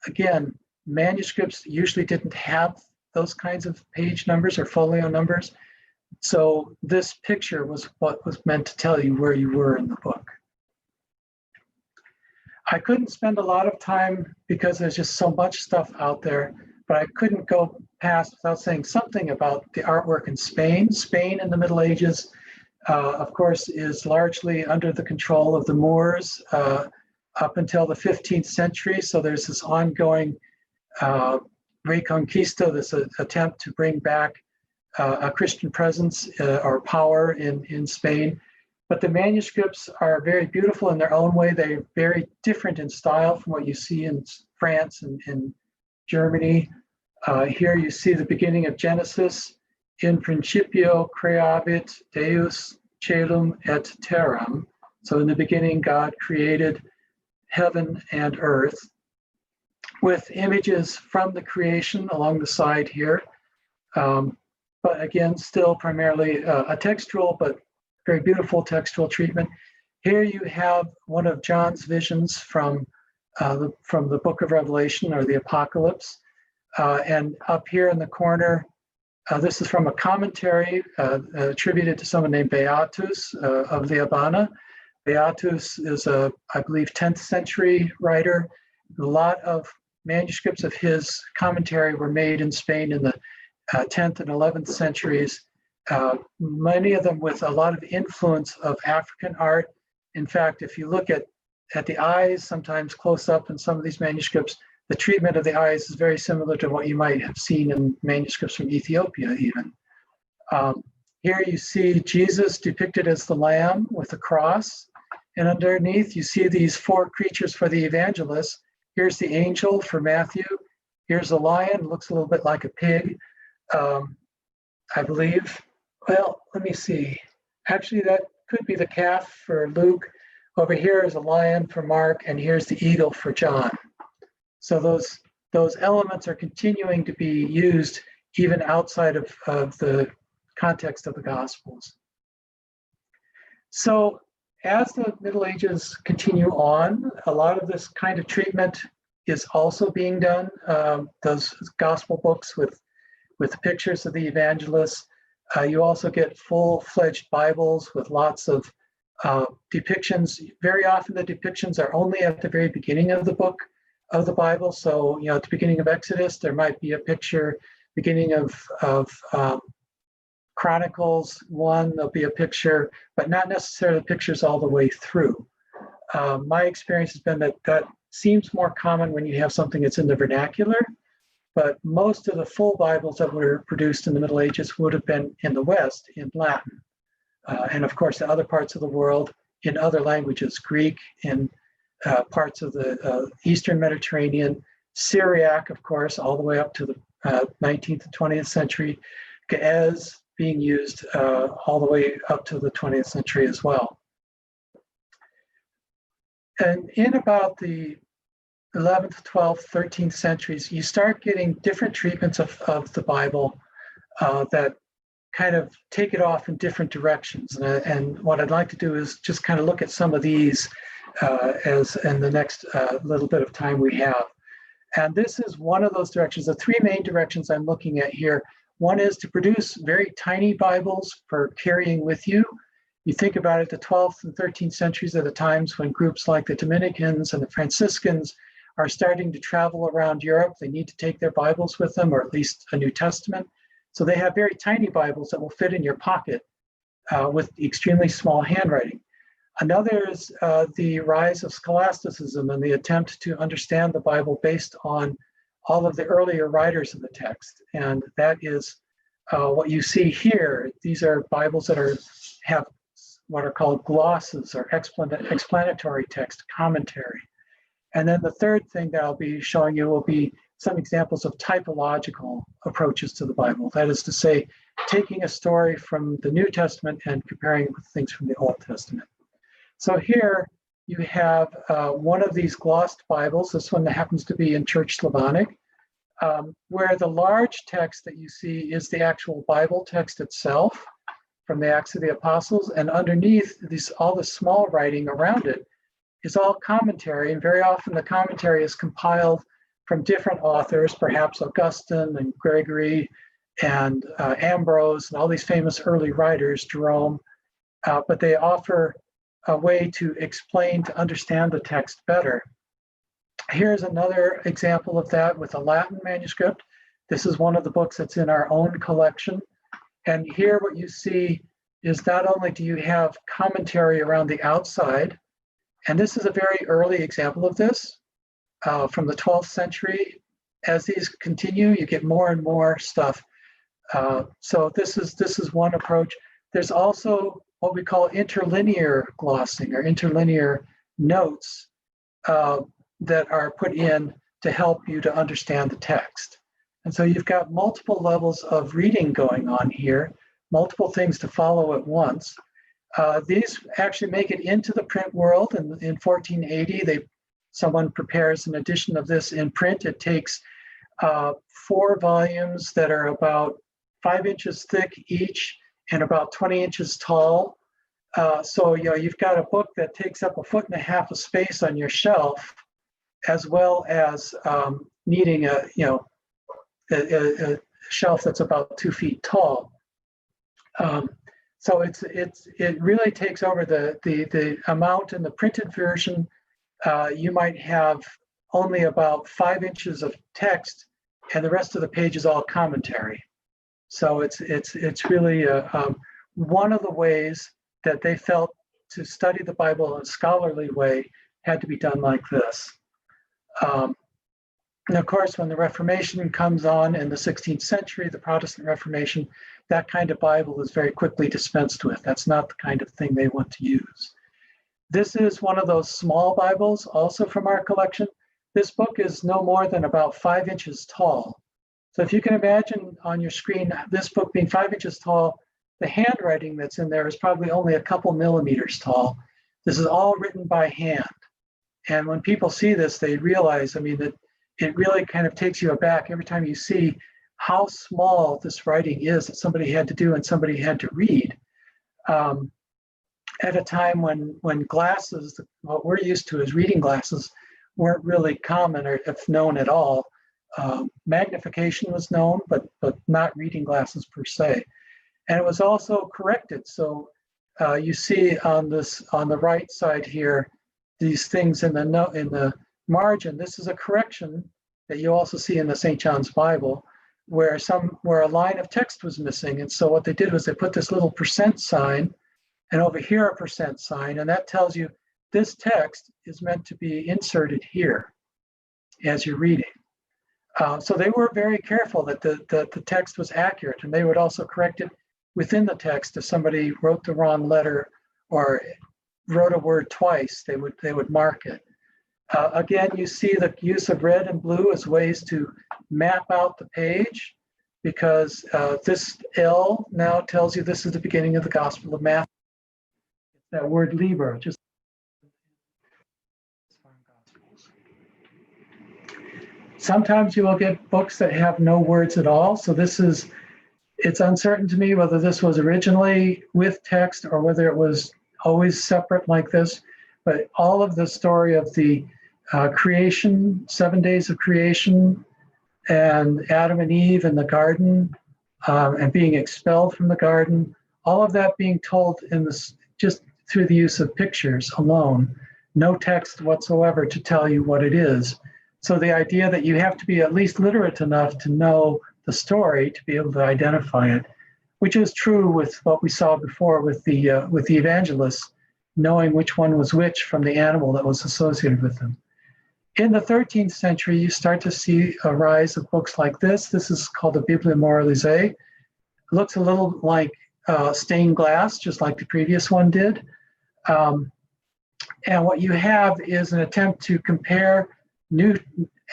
B: Again, manuscripts usually didn't have those kinds of page numbers or folio numbers. So this picture was what was meant to tell you where you were in the book. I couldn't spend a lot of time because there's just so much stuff out there, but I couldn't go past without saying something about the artwork in Spain. Spain in the Middle Ages, of course, is largely under the control of the Moors up until the 15th century. So there's this ongoing Reconquista, this attempt to bring back a Christian presence or power in Spain. But the manuscripts are very beautiful in their own way. They're very different in style from what you see in France and in Germany. Here you see the beginning of Genesis. In principio creavit Deus caelum et terram. So in the beginning, God created heaven and earth, with images from the creation along the side here. But again, still primarily a textual, but very beautiful textual treatment. Here you have one of John's visions from the book of Revelation or the Apocalypse. And up here in the corner, this is from a commentary attributed to someone named Beatus of the Abana. Beatus is I believe, 10th century writer. A lot of manuscripts of his commentary were made in Spain in the 10th and 11th centuries. Many of them with a lot of influence of African art. In fact, if you look at the eyes, sometimes close up in some of these manuscripts, the treatment of the eyes is very similar to what you might have seen in manuscripts from Ethiopia even. Here you see Jesus depicted as the lamb with the cross. And underneath you see these four creatures for the evangelists. Here's the angel for Matthew. Here's a lion, looks a little bit like a pig, I believe. Well, let me see. Actually, that could be the calf for Luke. Over here is a lion for Mark, and here's the eagle for John. So those elements are continuing to be used even outside of the context of the Gospels. So as the Middle Ages continue on, a lot of this kind of treatment is also being done. Those Gospel books with pictures of the evangelists. You also get full-fledged Bibles with lots of depictions. Very often the depictions are only at the very beginning of the book of the Bible. So, at the beginning of Exodus, there might be a picture. Beginning of Chronicles 1, there'll be a picture, but not necessarily pictures all the way through. My experience has been that seems more common when you have something that's in the vernacular, but most of the full Bibles that were produced in the Middle Ages would have been in the West, in Latin. And of course, the other parts of the world, in other languages, Greek in parts of the Eastern Mediterranean, Syriac, of course, all the way up to the 19th and 20th century, Ge'ez being used all the way up to the 20th century as well. And in about the 11th, 12th, 13th centuries, you start getting different treatments of the Bible that kind of take it off in different directions. And what I'd like to do is just kind of look at some of these as in the next little bit of time we have. And this is one of those directions. The three main directions I'm looking at here. One is to produce very tiny Bibles for carrying with you. You think about it, the 12th and 13th centuries are the times when groups like the Dominicans and the Franciscans are starting to travel around Europe. They need to take their Bibles with them, or at least a New Testament. So they have very tiny Bibles that will fit in your pocket with extremely small handwriting. Another is the rise of scholasticism and the attempt to understand the Bible based on all of the earlier writers of the text. And that is what you see here. These are Bibles that have what are called glosses, or explanatory text, commentary. And then the third thing that I'll be showing you will be some examples of typological approaches to the Bible. That is to say, taking a story from the New Testament and comparing it with things from the Old Testament. So here you have one of these glossed Bibles. This one happens to be in Church Slavonic, where the large text that you see is the actual Bible text itself from the Acts of the Apostles, and underneath all the small writing around it is all commentary, and very often the commentary is compiled from different authors, perhaps Augustine and Gregory and Ambrose and all these famous early writers, Jerome, but they offer a way to explain, to understand the text better. Here's another example of that with a Latin manuscript. This is one of the books that's in our own collection. And here what you see is not only do you have commentary around the outside, and this is a very early example of this from the 12th century. As these continue, you get more and more stuff. So this is one approach. There's also what we call interlinear glossing, or interlinear notes that are put in to help you to understand the text. And so you've got multiple levels of reading going on here, multiple things to follow at once. These actually make it into the print world. And in 1480, someone prepares an edition of this in print. It takes 4 volumes that are about 5 inches thick each and about 20 inches tall. So you've got a book that takes up 1.5 feet of space on your shelf, as well as needing a shelf that's about 2 feet tall. So it really takes over the amount in the printed version. You might have only about 5 inches of text, and the rest of the page is all commentary. So it's really one of the ways that they felt to study the Bible in a scholarly way had to be done like this. And of course, when the Reformation comes on in the 16th century, the Protestant Reformation, that kind of Bible is very quickly dispensed with. That's not the kind of thing they want to use. This is one of those small Bibles, also from our collection. This book is no more than about 5 inches tall. So if you can imagine on your screen, this book being 5 inches tall, the handwriting that's in there is probably only a couple millimeters tall. This is all written by hand. And when people see this, they realize, that it really kind of takes you aback every time you see how small this writing is that somebody had to do and somebody had to read. At a time when glasses, what we're used to as reading glasses, weren't really common or if known at all. Magnification was known, but not reading glasses per se. And it was also corrected. So you see on the right side here, these things in the margin. This is a correction that you also see in the St. John's Bible, where a line of text was missing. And so what they did was they put this little % sign, and over here a % sign, and that tells you this text is meant to be inserted here as you're reading. So they were very careful that the text was accurate, and they would also correct it within the text if somebody wrote the wrong letter or wrote a word twice, they would mark it. Again, you see the use of red and blue as ways to map out the page, because this L now tells you this is the beginning of the Gospel of Matthew. That word Liber, just sometimes you will get books that have no words at all. So it's uncertain to me whether this was originally with text or whether it was always separate like this. But all of the story of the creation, 7 days of creation, and Adam and Eve in the garden, and being expelled from the garden, all of that being told in this just through the use of pictures alone, no text whatsoever to tell you what it is. So the idea that you have to be at least literate enough to know the story to be able to identify it, which is true with what we saw before with the evangelists, knowing which one was which from the animal that was associated with them. In the 13th century, you start to see a rise of books like this. This is called the Bibliomoralize. It looks a little like stained glass, just like the previous one did. And what you have is an attempt to compare new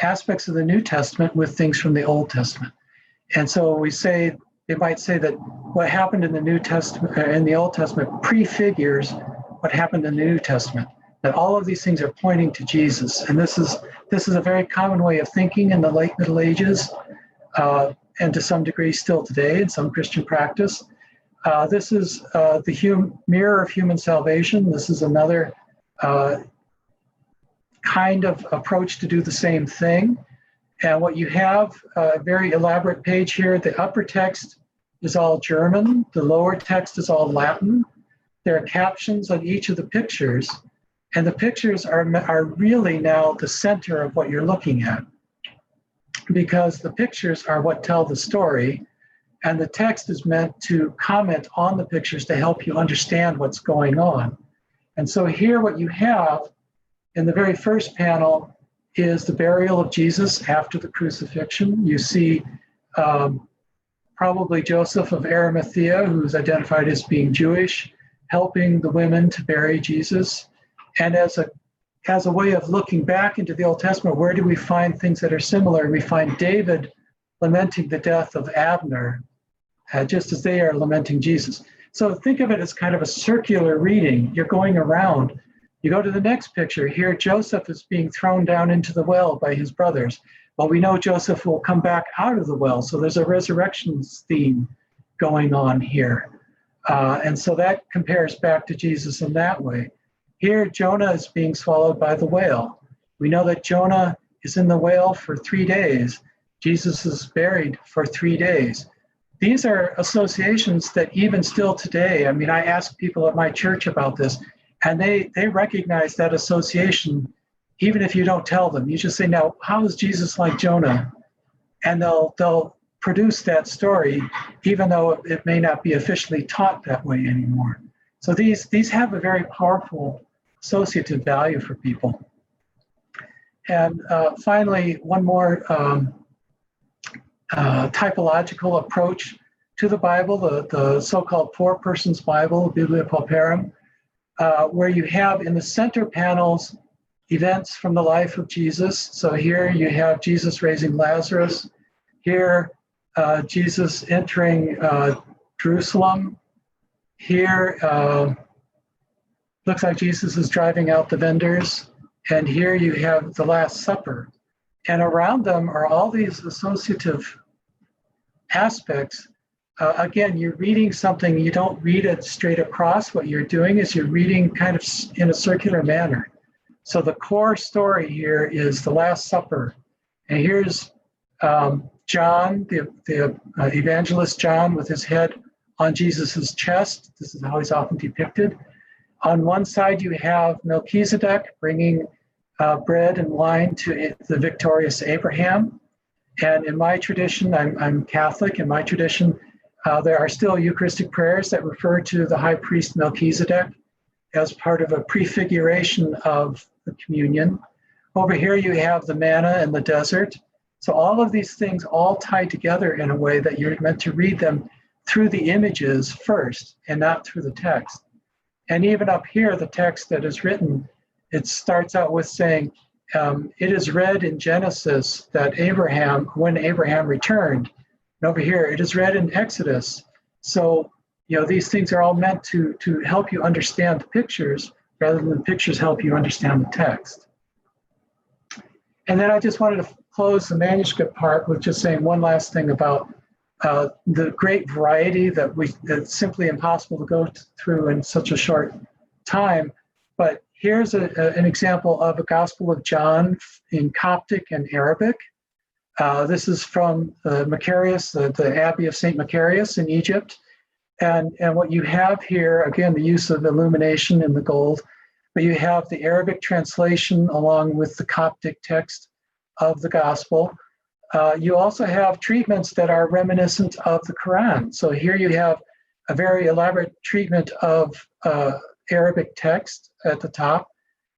B: aspects of the New Testament with things from the Old Testament. And so they might say that what happened in the New Testament, in the Old Testament, prefigures what happened in the New Testament. That all of these things are pointing to Jesus, and this is a very common way of thinking in the late Middle Ages, and to some degree still today in some Christian practice. This is the mirror of human salvation. This is another kind of approach to do the same thing. And what you have, a very elaborate page here. The upper text is all German. The lower text is all Latin. There are captions on each of the pictures. And the pictures are really now the center of what you're looking at, because the pictures are what tell the story, and the text is meant to comment on the pictures to help you understand what's going on. And so here what you have in the very first panel is the burial of Jesus after the crucifixion. You see probably Joseph of Arimathea, who's identified as being Jewish, helping the women to bury Jesus. And as a way of looking back into the Old Testament, where do we find things that are similar? We find David lamenting the death of Abner, just as they are lamenting Jesus. So think of it as kind of a circular reading. You're going around. You go to the next picture. Here, Joseph is being thrown down into the well by his brothers. Well, we know Joseph will come back out of the well. So there's a resurrection theme going on here. And so that compares back to Jesus in that way. Here, Jonah is being swallowed by the whale. We know that Jonah is in the whale for 3 days. Jesus is buried for 3 days. These are associations that even still today, I mean, I ask people at my church about this, and they recognize that association, even if you don't tell them. You just say, now, how is Jesus like Jonah? And they'll produce that story, even though it may not be officially taught that way anymore. So these have a very powerful associative value for people. And finally, one more typological approach to the Bible, the so-called Four Persons Bible, Biblia Pauperum, where you have in the center panels events from the life of Jesus. So here you have Jesus raising Lazarus. Here, Jesus entering Jerusalem. Here, looks like Jesus is driving out the vendors. And here you have the Last Supper. And around them are all these associative aspects. Again, you're reading something, you don't read it straight across. What you're doing is you're reading kind of in a circular manner. So the core story here is the Last Supper. And here's John, the evangelist John, with his head on Jesus's chest. This is how he's often depicted. On one side, you have Melchizedek bringing bread and wine to the victorious Abraham. And in my tradition, I'm Catholic, in my tradition, there are still Eucharistic prayers that refer to the high priest Melchizedek as part of a prefiguration of the communion. Over here, you have the manna in the desert. So all of these things all tie together in a way that you're meant to read them through the images first and not through the text. And even up here, the text that is written, it starts out with saying, it is read in Genesis that when Abraham returned. And over here, it is read in Exodus. So, these things are all meant to help you understand the pictures rather than the pictures help you understand the text. And then I just wanted to close the manuscript part with just saying one last thing about the great variety that it's simply impossible to go through in such a short time. But here's an example of a Gospel of John in Coptic and Arabic. This is from Macarius, the Abbey of St. Macarius in Egypt. And what you have here, again, the use of illumination in the gold, but you have the Arabic translation along with the Coptic text of the Gospel. You also have treatments that are reminiscent of the Quran. So here you have a very elaborate treatment of Arabic text at the top.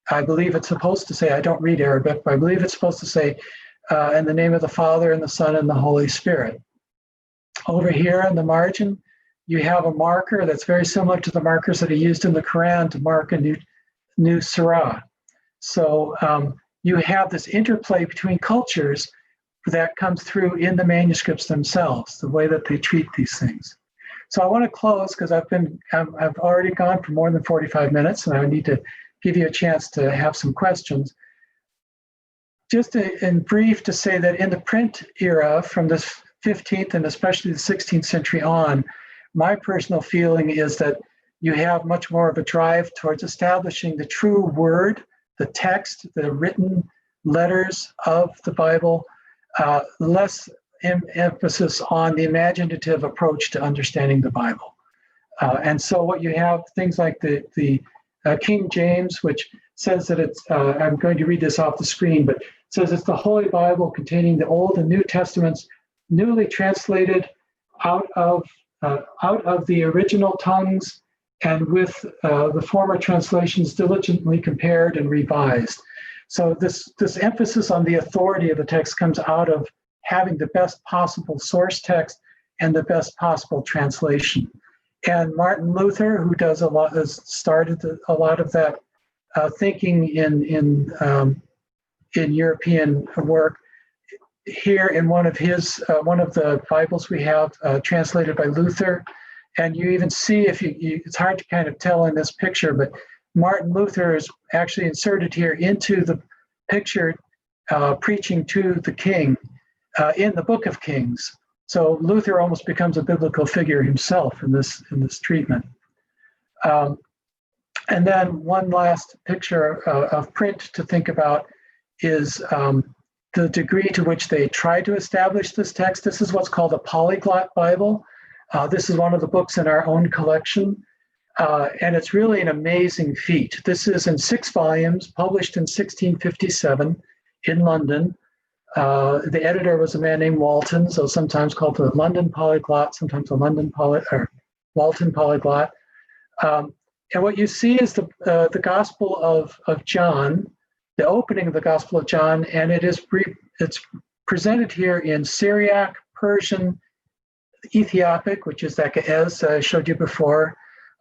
B: I believe it's supposed to say, I don't read Arabic, but I believe it's supposed to say, in the name of the Father and the Son and the Holy Spirit. Over here in the margin, you have a marker that's very similar to the markers that are used in the Quran to mark a new surah. So you have this interplay between cultures that comes through in the manuscripts themselves, the way that they treat these things. So I want to close because I've already gone for more than 45 minutes, and I need to give you a chance to have some questions. Just in brief to say that in the print era from the 15th and especially the 16th century on, my personal feeling is that you have much more of a drive towards establishing the true word, the text, the written letters of the Bible, less emphasis on the imaginative approach to understanding the Bible. And so what you have, things like the King James, which says that it's, I'm going to read this off the screen, but it says it's the Holy Bible containing the Old and New Testaments, newly translated out of the original tongues and with the former translations diligently compared and revised. So this emphasis on the authority of the text comes out of having the best possible source text and the best possible translation. And Martin Luther, who has started a lot of that thinking in European work, here in one of the Bibles we have translated by Luther, and you even see it's hard to kind of tell in this picture, but Martin Luther is actually inserted here into the picture preaching to the king in the Book of Kings. So Luther almost becomes a biblical figure himself in this treatment. And then one last picture of print to think about is the degree to which they try to establish this text. This is what's called a Polyglot Bible. This is one of the books in our own collection. And it's really an amazing feat. This is in 6 volumes, published in 1657 in London. The editor was a man named Walton, so sometimes called the London Polyglot, sometimes the Walton Polyglot. And what you see is the Gospel of John, the opening of the Gospel of John, and it's presented here in Syriac, Persian, Ethiopic, which is that Ge'ez I showed you before,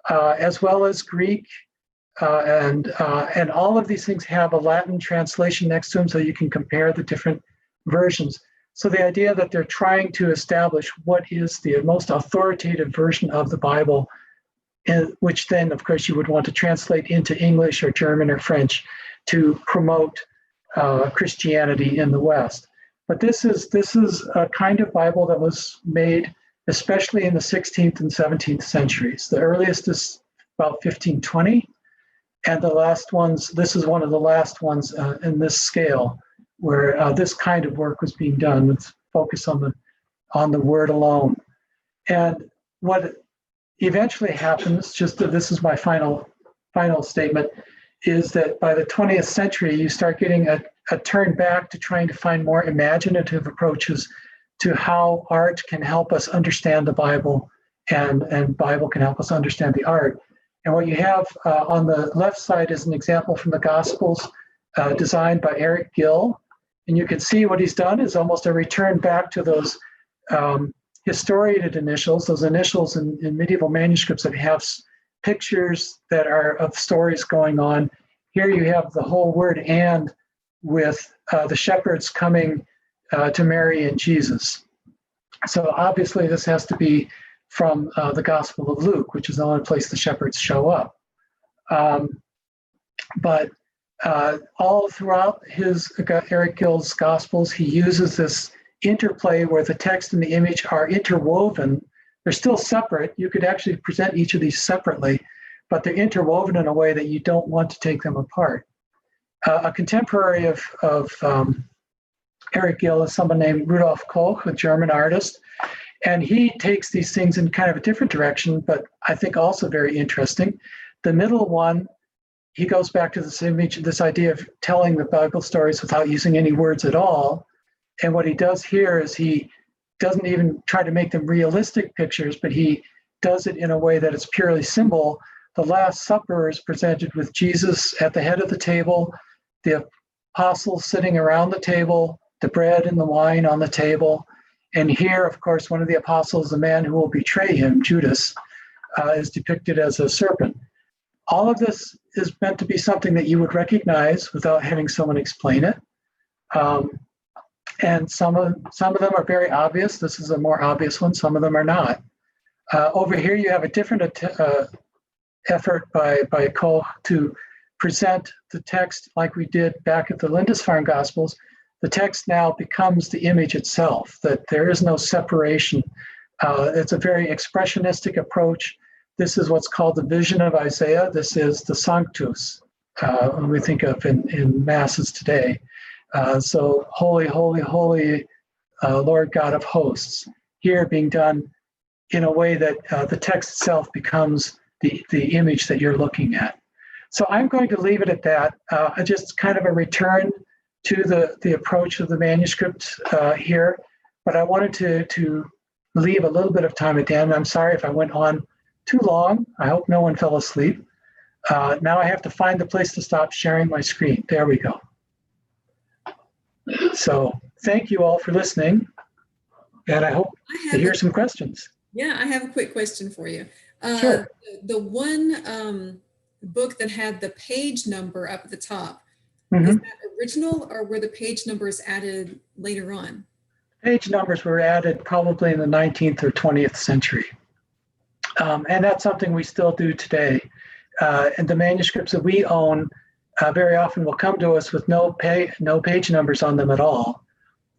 B: as well as Greek, and all of these things have a Latin translation next to them, so you can compare the different versions. So the idea that they're trying to establish what is the most authoritative version of the Bible, which then, of course, you would want to translate into English or German or French to promote Christianity in the West. But this is a kind of Bible that was made especially in the 16th and 17th centuries. The earliest is about 1520, and the last ones, this is one of the last ones in this scale where this kind of work was being done with focus on the word alone. And what eventually happens, this is my final statement, is that by the 20th century, you start getting a turn back to trying to find more imaginative approaches to how art can help us understand the Bible and Bible can help us understand the art. And what you have on the left side is an example from the Gospels designed by Eric Gill. And you can see what he's done is almost a return back to those historiated initials, those initials in medieval manuscripts that have pictures that are of stories going on. Here you have the whole word "and" with the shepherds coming to Mary and Jesus. So obviously this has to be from the Gospel of Luke, which is the only place the shepherds show up. But all throughout Eric Gill's Gospels, he uses this interplay where the text and the image are interwoven. They're still separate. You could actually present each of these separately, but they're interwoven in a way that you don't want to take them apart. A contemporary of Eric Gill is someone named Rudolf Koch, a German artist, and he takes these things in kind of a different direction, but I think also very interesting. The middle one, he goes back to this image, this idea of telling the Bible stories without using any words at all. And what he does here is he doesn't even try to make them realistic pictures, but he does it in a way that it's purely symbol. The Last Supper is presented with Jesus at the head of the table, the apostles sitting around the table, the bread and the wine on the table. And here, of course, one of the apostles, the man who will betray him, Judas, is depicted as a serpent. All of this is meant to be something that you would recognize without having someone explain it. And some of them are very obvious. This is a more obvious one. Some of them are not. Over here, you have a different effort by Koch to present the text like we did back at the Lindisfarne Gospels. The text now becomes the image itself, that there is no separation. It's a very expressionistic approach. This is what's called the vision of Isaiah. This is the Sanctus, when we think of in masses today. So holy, holy, holy, Lord God of hosts, here being done in a way that the text itself becomes the image that you're looking at. So I'm going to leave it at that. Just kind of a return to the approach of the manuscript here, but I wanted to leave a little bit of time at the end. I'm sorry if I went on too long. I hope no one fell asleep. Now I have to find the place to stop sharing my screen. There we go. So thank you all for listening, and I hope to hear some questions.
A: Yeah, I have a quick question for you.
B: Sure.
A: The one book that had the page number up at the top,
B: Mm-hmm.
A: is that original, or were the page numbers added later on?
B: Page numbers were added probably in the 19th or 20th century. And that's something we still do today. And the manuscripts that we own very often will come to us with no page numbers on them at all.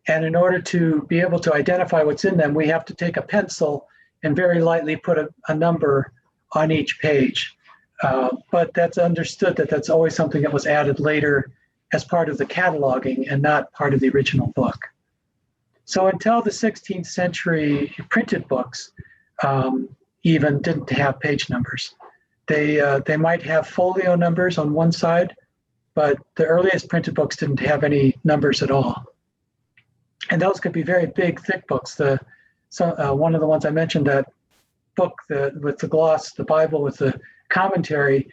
B: And in order to be able to identify what's in them, we have to take a pencil and very lightly put a number on each page. But that's understood that that's always something that was added later as part of the cataloging and not part of the original book. So until the 16th century, printed books even didn't have page numbers. They might have folio numbers on one side, but the earliest printed books didn't have any numbers at all. And those could be very big, thick books. One of the ones I mentioned, that book with the gloss, the Bible with the commentary,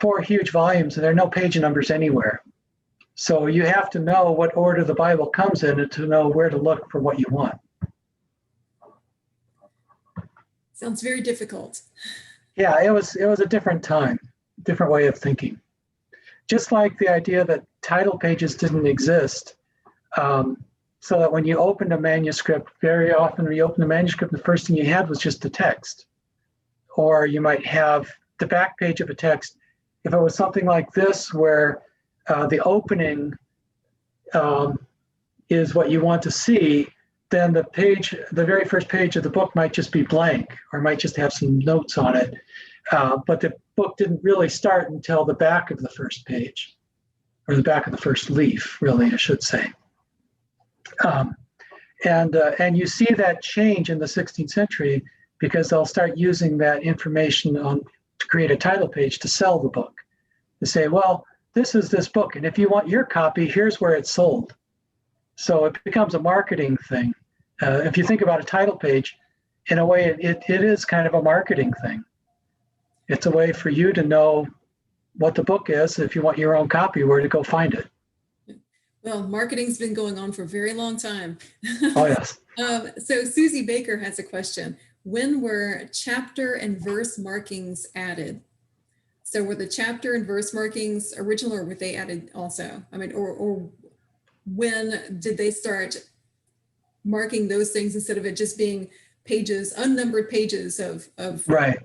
B: 4 huge volumes, and there are no page numbers anywhere. So you have to know what order the Bible comes in to know where to look for what you want.
A: Sounds very difficult.
B: Yeah, it was a different time, different way of thinking. Just like the idea that title pages didn't exist, so that when you opened a manuscript, very often when you opened a manuscript, the first thing you had was just the text. Or you might have the back page of a text. If it was something like this, where the opening is what you want to see, then the very first page of the book might just be blank, or might just have some notes on it. But the book didn't really start until the back of the first page, or the back of the first leaf, really, I should say. And you see that change in the 16th century because they'll start using that information to create a title page to sell the book. To say, well, this is this book, and if you want your copy, here's where it's sold. So it becomes a marketing thing. If you think about a title page, in a way, it is kind of a marketing thing. It's a way for you to know what the book is. If you want your own copy, where to go find it.
A: Well, marketing's been going on for a very long time.
B: Oh, yes.
A: So Susie Baker has a question. when were chapter and verse markings added? So were the chapter and verse markings original, or were they added also? I mean, or when did they start marking those things instead of it just being pages, unnumbered pages of
B: Right.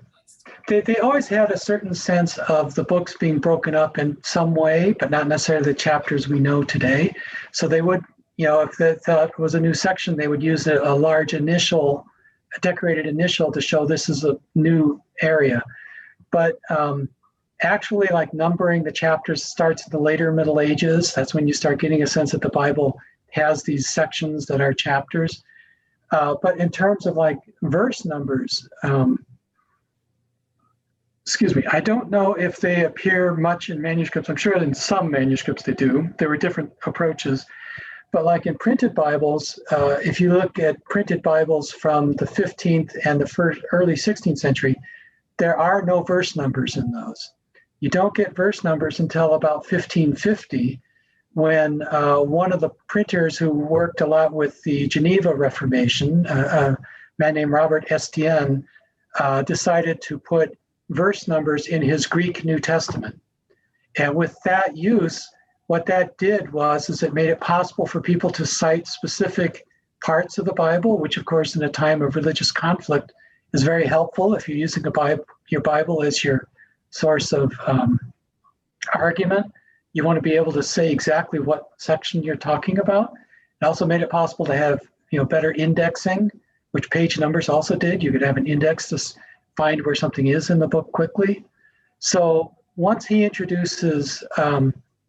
B: They always had a certain sense of the books being broken up in some way, but not necessarily the chapters we know today. So they would, if that was a new section, they would use a large initial, a decorated initial to show this is a new area. But actually, like numbering the chapters starts in the later Middle Ages. That's when you start getting a sense that the Bible has these sections that are chapters. But in terms of like verse numbers, excuse me, I don't know if they appear much in manuscripts. I'm sure in some manuscripts they do. There were different approaches. But like in printed Bibles, if you look at printed Bibles from the 15th and the early 16th century, there are no verse numbers in those. You don't get verse numbers until about 1550, when one of the printers who worked a lot with the Geneva Reformation, a man named Robert Estienne, decided to put verse numbers in his Greek New Testament. And with that use, what that did is it made it possible for people to cite specific parts of the Bible, which of course in a time of religious conflict is very helpful. If you're using your Bible as your source of argument, you want to be able to say exactly what section you're talking about. It also made it possible to have better indexing, which page numbers also did. You could have an index to find where something is in the book quickly. So once he introduces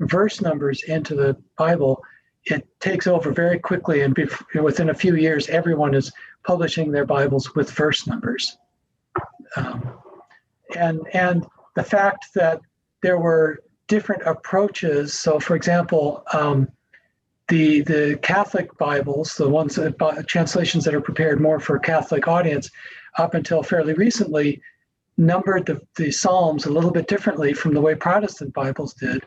B: verse numbers into the Bible, it takes over very quickly, and within a few years, everyone is publishing their Bibles with verse numbers. And the fact that there were different approaches. So, for example, the Catholic Bibles, the ones that translations that are prepared more for a Catholic audience, up until fairly recently, numbered the Psalms a little bit differently from the way Protestant Bibles did.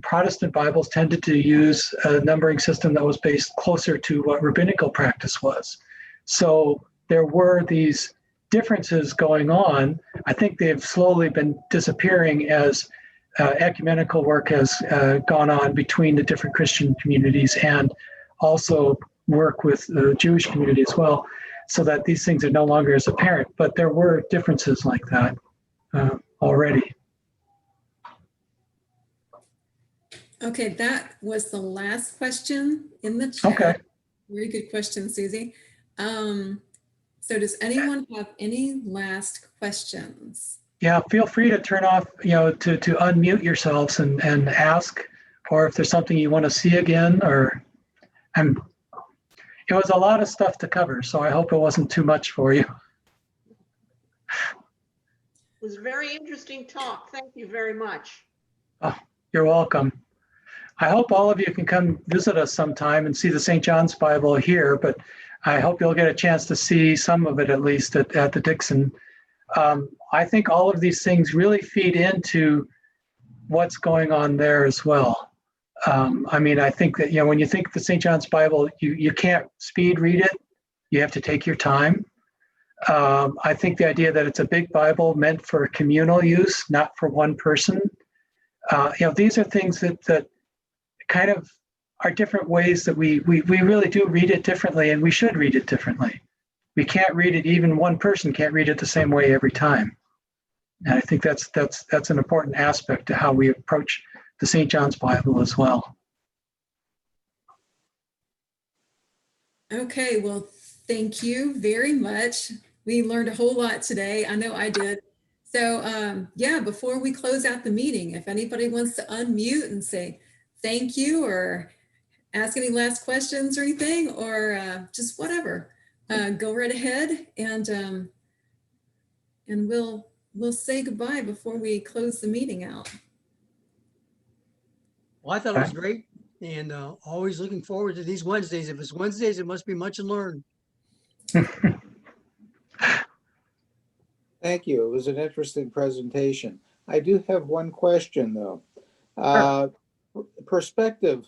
B: Protestant Bibles tended to use a numbering system that was based closer to what rabbinical practice was. So there were these differences going on. I think they've slowly been disappearing as ecumenical work has gone on between the different Christian communities, and also work with the Jewish community as well, so that these things are no longer as apparent. But there were differences like that already.
A: Okay, that was the last question in the chat.
B: Okay.
A: Very good question, Susie. So does anyone have any last questions?
B: Yeah, feel free to turn off, to unmute yourselves and ask, or if there's something you want to see again, or it was a lot of stuff to cover, so I hope it wasn't too much for you.
C: It was a very interesting talk. Thank you very much.
B: Oh, you're welcome. I hope all of you can come visit us sometime and see the St. John's Bible here, but I hope you'll get a chance to see some of it at least at the Dixon. I think all of these things really feed into what's going on there as well. I think that, when you think of the St. John's Bible, you can't speed read it. You have to take your time. I think the idea that it's a big Bible meant for communal use, not for one person. These are things that kind of are different ways that we really do read it differently, and we should read it differently. We can't read it, even one person can't read it the same way every time. And I think that's an important aspect to how we approach the St. John's Bible as well.
A: Okay, well, thank you very much. We learned a whole lot today. I know I did. So before we close out the meeting, if anybody wants to unmute and say thank you, or ask any last questions or anything, or just whatever, go right ahead, and we'll say goodbye before we close the meeting out.
D: Well, I thought it was great, and always looking forward to these Wednesdays. If it's Wednesdays, it must be Munch and Learn.
E: Thank you. It was an interesting presentation. I do have one question, though. Perspective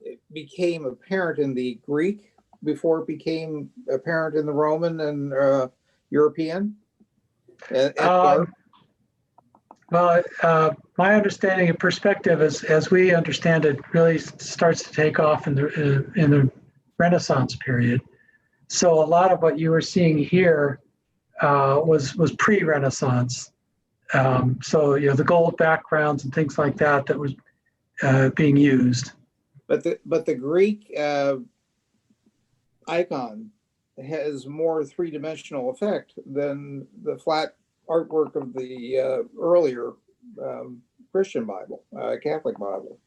E: it became apparent in the Greek before it became apparent in the Roman and European? At
B: Um,
E: dark?
B: Well, my understanding of perspective, as we understand it, really starts to take off in the Renaissance period. So a lot of what you were seeing here was pre-Renaissance. So the gold backgrounds and things like that was being used.
E: But the Greek icon has more three-dimensional effect than the flat artwork of the earlier Christian Bible, Catholic Bible.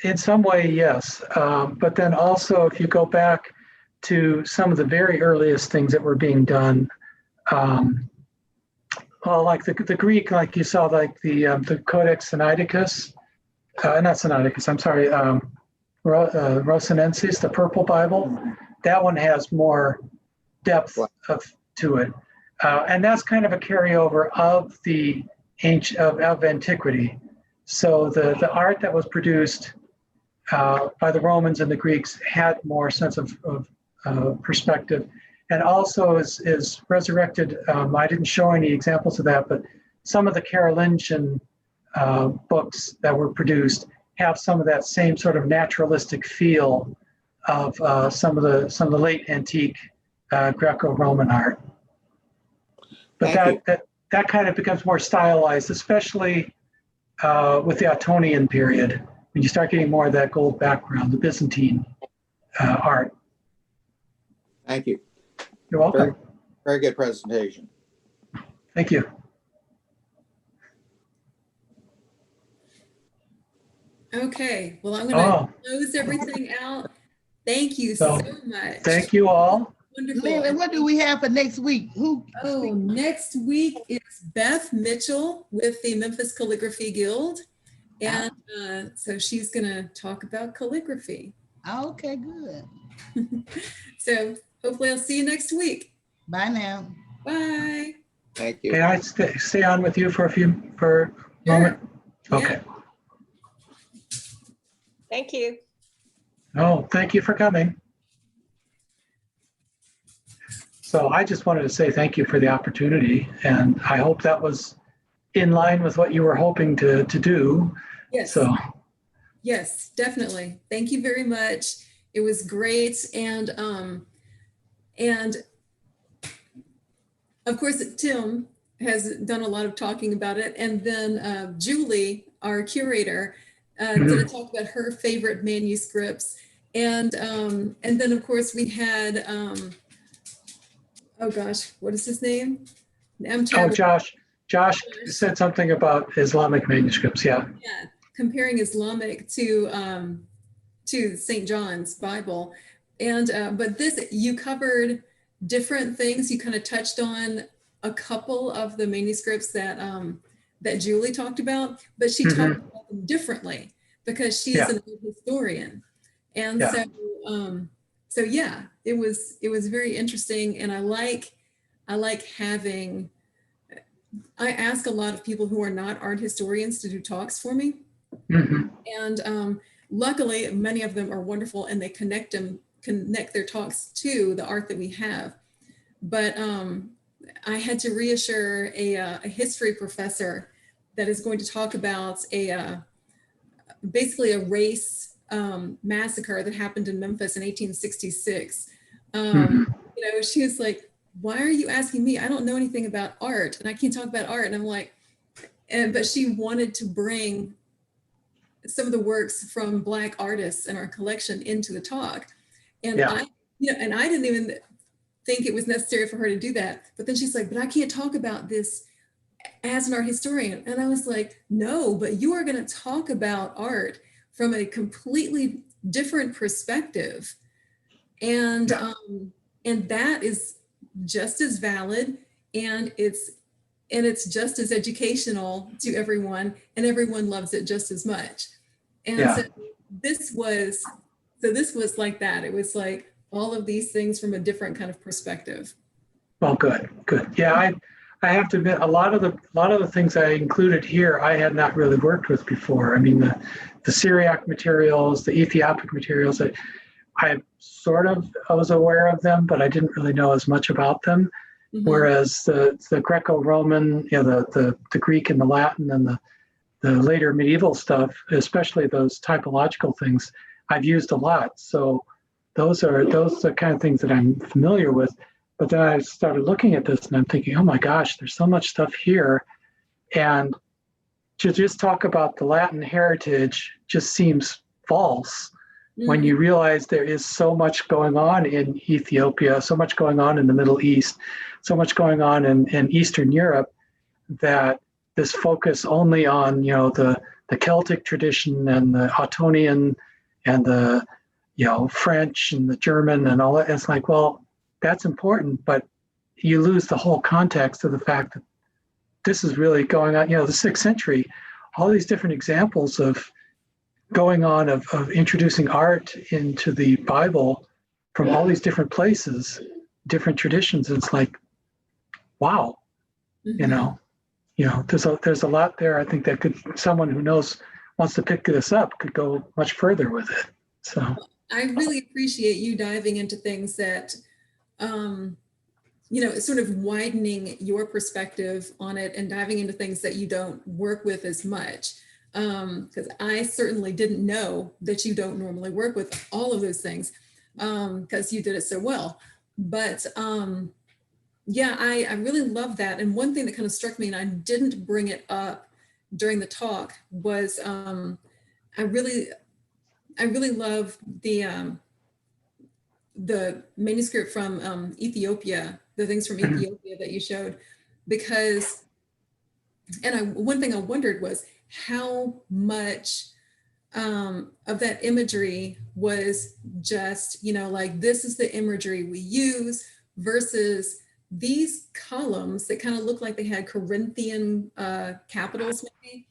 B: In some way, yes. But then also, if you go back to some of the very earliest things that were being done, well, like the Greek, like you saw, like the Codex Sonaticus, not Sonaticus, I'm sorry, Rosinensis, the Purple Bible. That one has more depth to it. And that's kind of a carryover of the of antiquity. So the art that was produced by the Romans and the Greeks had more sense of perspective, and also is resurrected. I didn't show any examples of that, but some of the Carolingian books that were produced have some of that same sort of naturalistic feel of some of the late antique Greco-Roman art. But that kind of becomes more stylized, especially with the Ottonian period, when you start getting more of that gold background, the Byzantine art.
E: Thank you.
B: You're welcome.
E: Very, very good presentation.
B: Thank you.
A: Okay, well, I'm going to close everything out. Thank you so much.
B: Thank you all.
A: Wonderful.
F: Leland, what do we have for next week?
A: Next week is Beth Mitchell with the Memphis Calligraphy Guild. And so she's going to talk about calligraphy.
F: Okay, good.
A: So hopefully I'll see you next week.
F: Bye now.
A: Bye.
E: Thank you.
B: Can I stay on with you for a moment? Okay.
C: Thank you.
B: Oh, thank you for coming. So I just wanted to say thank you for the opportunity, and I hope that was in line with what you were hoping to do.
A: Yes.
B: So.
A: Yes, definitely. Thank you very much. It was great, and of course Tim has done a lot of talking about it, and then Julie, our curator, did a talk about her favorite manuscripts, and then of course we had oh gosh, what is his name?
B: Josh said something about Islamic manuscripts. Yeah.
A: Yeah, comparing Islamic to St. John's Bible, and but this, you covered different things. You kind of touched on a couple of the manuscripts that that Julie talked about, but she talked about them differently because she's an art historian, and so yeah, it was very interesting, and I like having. I ask a lot of people who are not art historians to do talks for me, and luckily many of them are wonderful, and they connect their talks to the art that we have. But I had to reassure a history professor that is going to talk about basically a race massacre that happened in Memphis in 1866. She was like, why are you asking me? I don't know anything about art, and I can't talk about art. And I'm like, but she wanted to bring some of the works from Black artists in our collection into the talk. And I didn't even think it was necessary for her to do that. But then she's like, but I can't talk about this as an art historian. And I was like, no, but you are going to talk about art from a completely different perspective. And that is just as valid, and it's just as educational to everyone, and everyone loves it just as much. And so this was like that. It was like all of these things from a different kind of perspective.
B: Well, good. Yeah, I have to admit, a lot of the things I included here I had not really worked with before. I mean, the Syriac materials, the Ethiopic materials. I was aware of them, but I didn't really know as much about them.
A: Mhm.
B: Whereas the Greco-Roman, the Greek and the Latin and the later medieval stuff, especially those typological things, I've used a lot. So those are the kind of things that I'm familiar with. But then I started looking at this and I'm thinking, oh my gosh, there's so much stuff here. And to just talk about the Latin heritage just seems false when you realize there is so much going on in Ethiopia, so much going on in the Middle East, so much going on in Eastern Europe, that this focus only on, the Celtic tradition and the Ottonian and the, French and the German and all that. It's like, well, that's important, but you lose the whole context of the fact that this is really going on, the 6th century, all these different examples of going on of introducing art into the Bible from all these different places, different traditions. It's like, wow, there's a lot there. I think that someone who wants to pick this up could go much further with it. So
A: I really appreciate you diving into things that, sort of widening your perspective on it and diving into things that you don't work with as much. Because I certainly didn't know that you don't normally work with all of those things, because you did it so well. But yeah, I really love that. And one thing that kind of struck me, and I didn't bring it up during the talk, was I really love the manuscript from Ethiopia, the things from Ethiopia that you showed, because, one thing I wondered was how much of that imagery was just, like, this is the imagery we use, versus these columns that kind of look like they had Corinthian capitals maybe.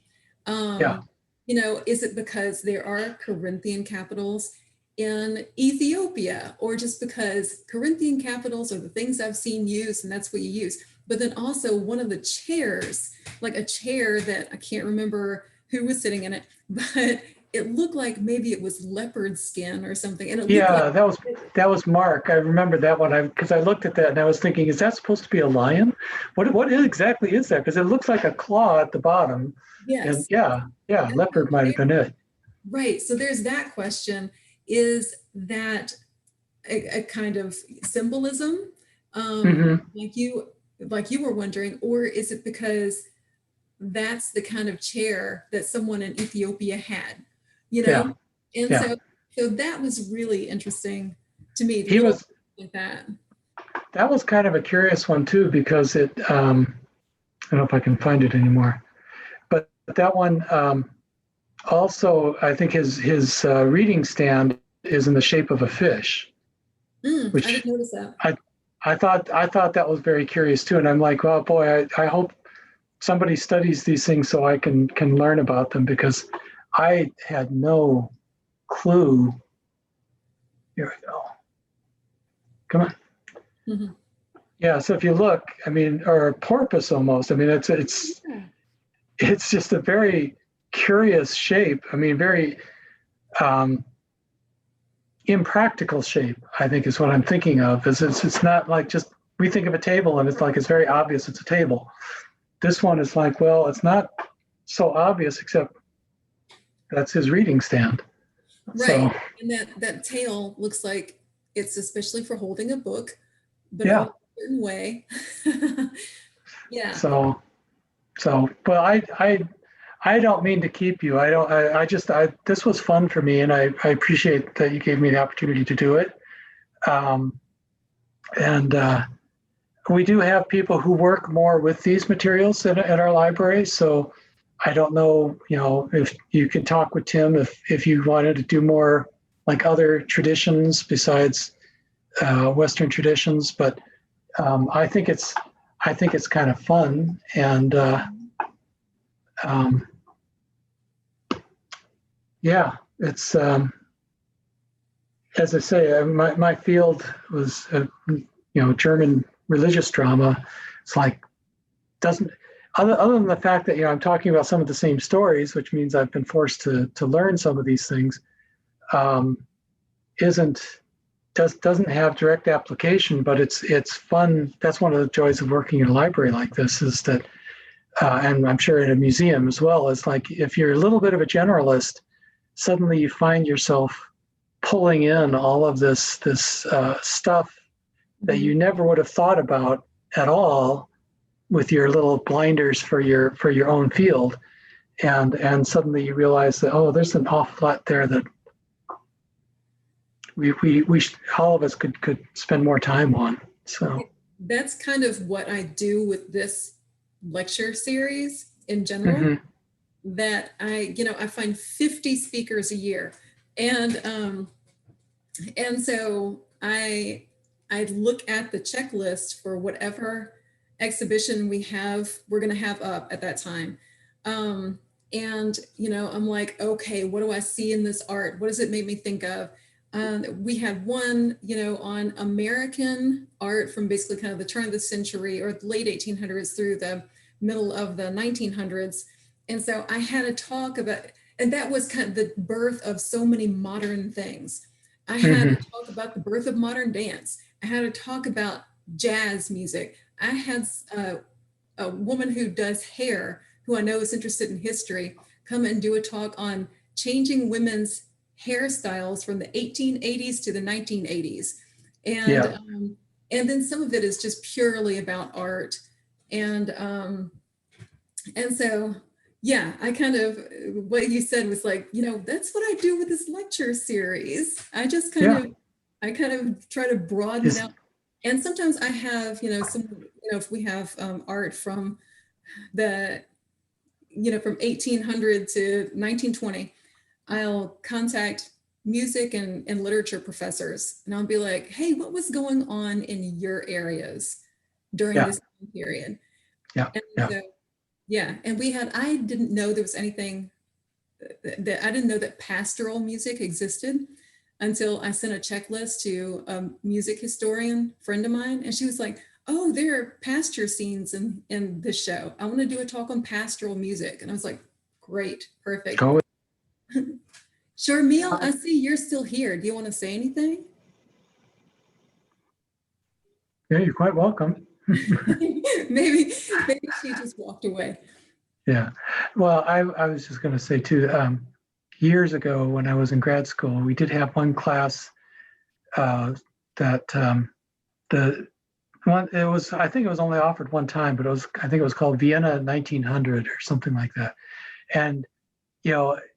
A: Is it because there are Corinthian capitals in Ethiopia, or just because Corinthian capitals are the things I've seen used and that's what you use? But then also one of the chairs, like a chair that I can't remember who was sitting in it, but it looked like maybe it was leopard skin or something. And it
B: that was Mark. I remember that one because I looked at that and I was thinking, is that supposed to be a lion? What exactly is that? Because it looks like a claw at the bottom.
A: Yes.
B: And leopard might have been it.
A: Right. So there's that question. Is that a kind of symbolism, like you were wondering, or is it because that's the kind of chair that someone in Ethiopia had, And so that was really interesting to me. Like that.
B: That was kind of a curious one too, because it, I don't know if I can find it anymore, but that one, also, I think his reading stand is in the shape of a fish.
A: Which I didn't notice that.
B: I thought that was very curious too, and I'm like, well, boy, I hope somebody studies these things so I can learn about them, because I had no clue. Here we go. Come on. Mm-hmm. Yeah. So if you look, or a porpoise almost. It's just a very curious shape. Very impractical shape, I think, is what I'm thinking of. It's not like just, we think of a table and it's like, it's very obvious it's a table. This one is like, well, it's not so obvious, except that's his reading stand.
A: Right. So, and that tail looks like it's especially for holding a book, but in a certain way. Yeah.
B: So, well, I don't mean to keep you. This was fun for me, and I appreciate that you gave me the opportunity to do it. We do have people who work more with these materials at our library. So I don't know, if you could talk with Tim if you wanted to do more like other traditions besides Western traditions. But I think it's kind of fun, and it's as I say, my field was German religious drama. It's like, other than the fact that I'm talking about some of the same stories, which means I've been forced to learn some of these things. doesn't have direct application, but it's fun. That's one of the joys of working in a library like this, is that, and I'm sure in a museum as well, is like if you're a little bit of a generalist, suddenly you find yourself pulling in all of this stuff that you never would have thought about at all with your little blinders for your own field, and suddenly you realize that, oh, there's an awful lot there that we all of us could spend more time on. So
A: that's kind of what I do with this lecture series in general. That I find 50 speakers a year, and so I look at the checklist for whatever exhibition we're going to have up at that time. And, I'm like, okay, what do I see in this art? What does it make me think of? We had one, on American art from basically kind of the turn of the century or the late 1800s through the middle of the 1900s. And so I had a talk about, and that was kind of the birth of so many modern things. I had to talk about the birth of modern dance. I had to talk about jazz music. I had a woman who does hair, who I know is interested in history, come and do a talk on changing women's hairstyles from the 1880s to the 1980s. And then some of it is just purely about art. And so, yeah, I kind of, what you said was like, that's what I do with this lecture series. I just kind of try to broaden out. And sometimes I have, if we have art from from 1800 to 1920, I'll contact music and literature professors, and I'll be like, hey, what was going on in your areas during this time period? And we had, I didn't know there was anything that, I didn't know that pastoral music existed until I sent a checklist to a music historian friend of mine. And she was like, oh, there are pasture scenes in this show. I want to do a talk on pastoral music. And I was like, great, perfect. Sharmeel, I see you're still here. Do you want to say anything?
B: Yeah, you're quite welcome.
A: maybe she just walked away.
B: Yeah. Well, I was just going to say too, years ago when I was in grad school, we did have one class that I think it was only offered one time, but I think it was called Vienna 1900 or something like that. And,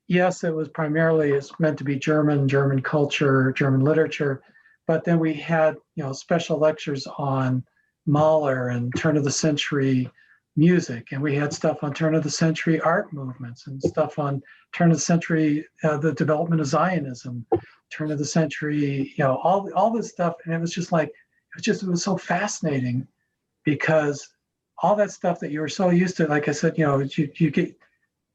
B: yes, it was primarily, it's meant to be German culture, German literature, but then we had, special lectures on Mahler and turn of the century music, and we had stuff on turn of the century art movements and stuff on turn of the century, the development of Zionism, turn of the century, all this stuff. And it was just like, it was so fascinating, because all that stuff that you were so used to, like I said, you get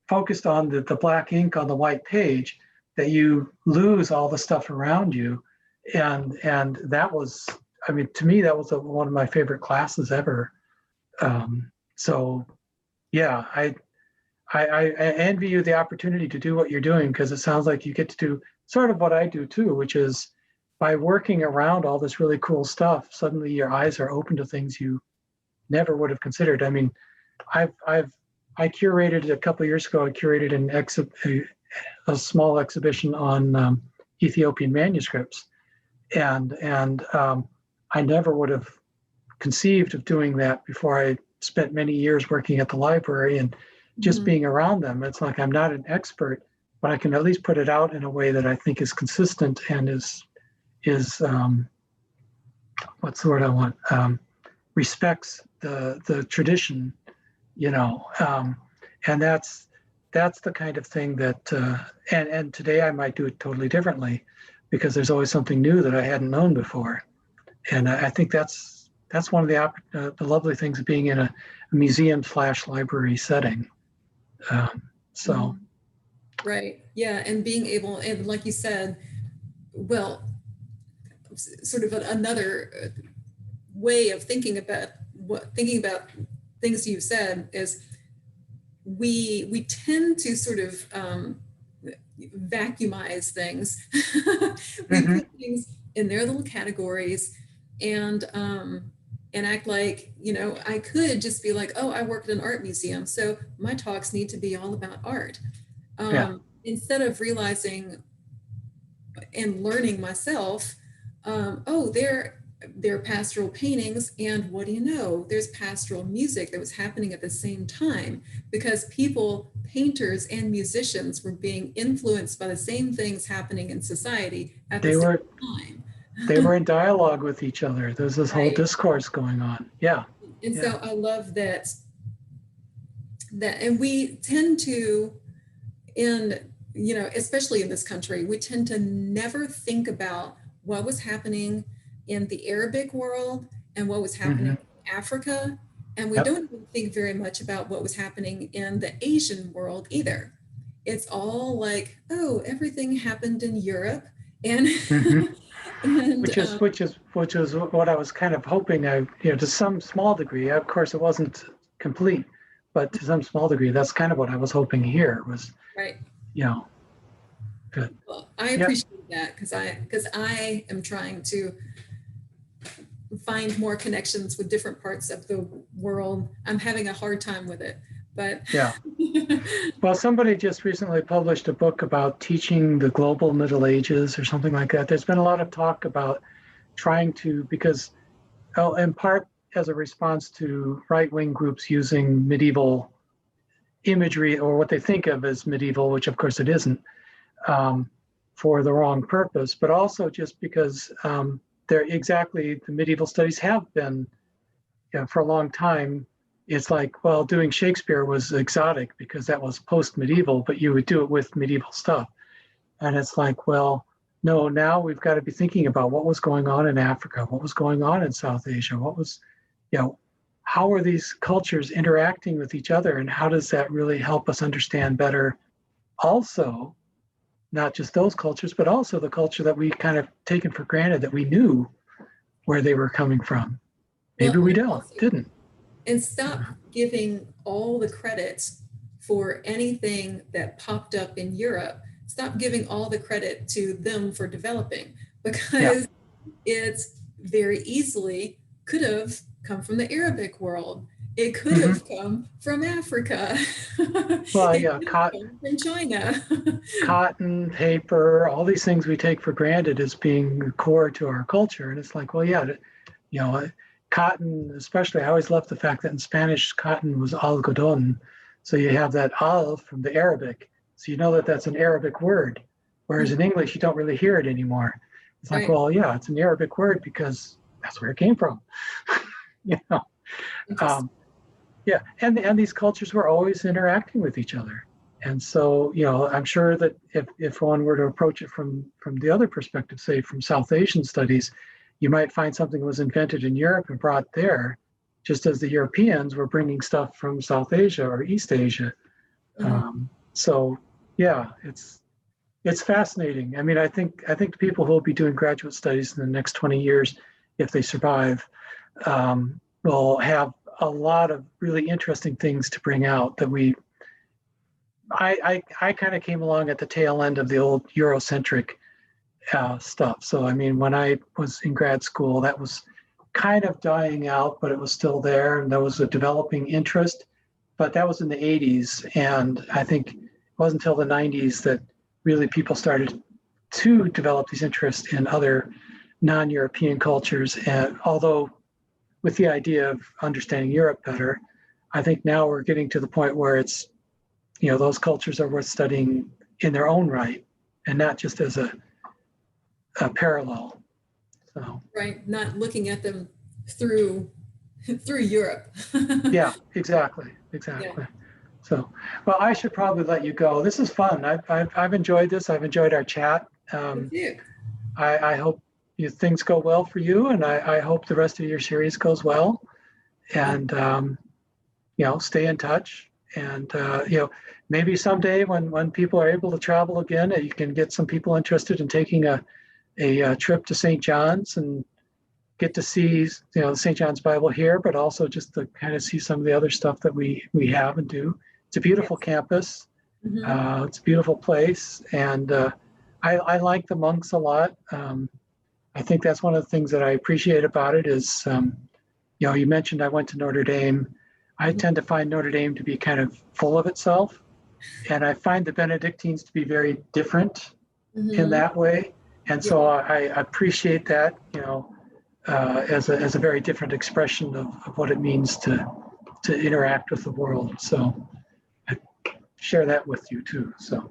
B: focused on the black ink on the white page, that you lose all the stuff around you. And that was, to me, that was one of my favorite classes ever. So yeah, I envy you the opportunity to do what you're doing, because it sounds like you get to do sort of what I do too, which is by working around all this really cool stuff, suddenly your eyes are open to things you never would have considered. I curated a couple of years ago. I curated a small exhibition on Ethiopian manuscripts, and I never would have conceived of doing that before. I spent many years working at the library and just being around them. It's like, I'm not an expert, but I can at least put it out in a way that I think is consistent and is what's the word I want? Respects the tradition, and that's the kind of thing that, and today I might do it totally differently, because there's always something new that I hadn't known before. And I think that's one of the lovely things of being in a museum/library setting.
A: Right. Yeah. And being able, and like you said, well, sort of another way of thinking about things you've said is we tend to sort of vacuumize things. We put things in their little categories and act like, you know, I could just be like, oh, I work at an art museum, so my talks need to be all about art. Instead of realizing and learning myself, oh, they're pastoral paintings, and what do you know? There's pastoral music that was happening at the same time, because painters and musicians were being influenced by the same things happening in society at the same time.
B: They were in dialogue with each other. There's this whole
A: Right.
B: discourse going on. Yeah.
A: And so I love that, and we tend to, you know, especially in this country, we tend to never think about what was happening in the Arabic world and what was happening in Africa. And we don't even think very much about what was happening in the Asian world either. It's all like, oh, everything happened in Europe. And, and
B: which is what I was kind of hoping, you know, to some small degree. Of course, it wasn't complete, but to some small degree, that's kind of what I was hoping here was,
A: right.
B: You know, good.
A: Well, I appreciate that, because I am trying to find more connections with different parts of the world. I'm having a hard time with it, but
B: yeah. Well, somebody just recently published a book about teaching the global Middle Ages or something like that. There's been a lot of talk about trying to, because in part as a response to right-wing groups using medieval imagery, or what they think of as medieval, which of course it isn't, for the wrong purpose, but also just because the medieval studies have been, you know, for a long time. It's like, well, doing Shakespeare was exotic because that was post-medieval, but you would do it with medieval stuff. And it's like, well, no, now we've got to be thinking about what was going on in Africa, what was going on in South Asia, what was, you know, how are these cultures interacting with each other, and how does that really help us understand better also, not just those cultures, but also the culture that we kind of taken for granted that we knew where they were coming from. Maybe we didn't.
A: And stop giving all the credit for anything that popped up in Europe. Stop giving all the credit to them for developing, because it's very easily could have come from the Arabic world. It could have come from Africa.
B: Well, yeah, cotton
A: from China.
B: Cotton, paper, all these things we take for granted as being core to our culture. And it's like, well, yeah, you know, cotton, especially, I always loved the fact that in Spanish, cotton was algodón. So you have that al from the Arabic. So you know that that's an Arabic word. Whereas in English, you don't really hear it anymore. It's like, well, yeah, it's an Arabic word because that's where it came from. You know, yeah, and these cultures were always interacting with each other. And so, you know, I'm sure that if one were to approach it from the other perspective, say from South Asian studies, you might find something that was invented in Europe and brought there, just as the Europeans were bringing stuff from South Asia or East Asia. So, yeah, it's fascinating. I mean, I think the people who will be doing graduate studies in the next 20 years, if they survive, will have a lot of really interesting things to bring out that I kind of came along at the tail end of the old Eurocentric stuff. So, I mean, when I was in grad school, that was kind of dying out, but it was still there, and there was a developing interest. But that was in the 80s, and I think it wasn't until the 90s that really people started to develop these interests in other non-European cultures. And although with the idea of understanding Europe better, I think now we're getting to the point where it's, you know, those cultures are worth studying in their own right, and not just as a parallel. So
A: right, not looking at them through Europe.
B: Yeah, exactly. Yeah. So, well, I should probably let you go. This is fun. I've enjoyed this. I've enjoyed our chat. I hope things go well for you, and I hope the rest of your series goes well. And you know, stay in touch. And you know, maybe someday when people are able to travel again, you can get some people interested in taking a trip to St. John's and get to see, you know, the St. John's Bible here, but also just to kind of see some of the other stuff that we have and do. It's a beautiful campus. It's a beautiful place, and I like the monks a lot. I think that's one of the things that I appreciate about it is, you know, you mentioned I went to Notre Dame. I tend to find Notre Dame to be kind of full of itself, and I find the Benedictines to be very different in that way. And so I appreciate that, you know, as a very different expression of what it means to interact with the world. So I share that with you too. So.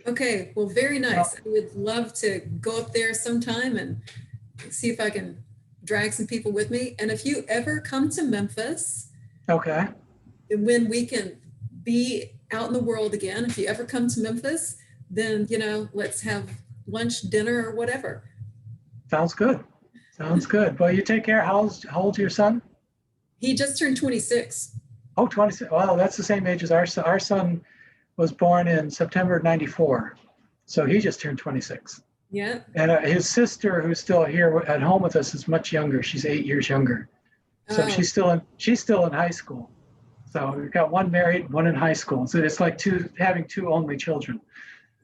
A: Okay, well, very nice. I would love to go up there sometime and see if I can drag some people with me. And if you ever come to Memphis,
B: Okay.
A: when we can be out in the world again, if you ever come to Memphis, then, you know, let's have lunch, dinner, or whatever.
B: Sounds good. Sounds good. Well, you take care. How old's your son?
A: He just turned 26.
B: Oh, 26. Well, that's the same age as our son. Our son was born in September '94. So he just turned 26.
A: Yeah.
B: And his sister, who's still here at home with us, is much younger. She's 8 years younger. So
A: Oh.
B: she's still in high school. So we've got one married, one in high school. So it's like having two only children.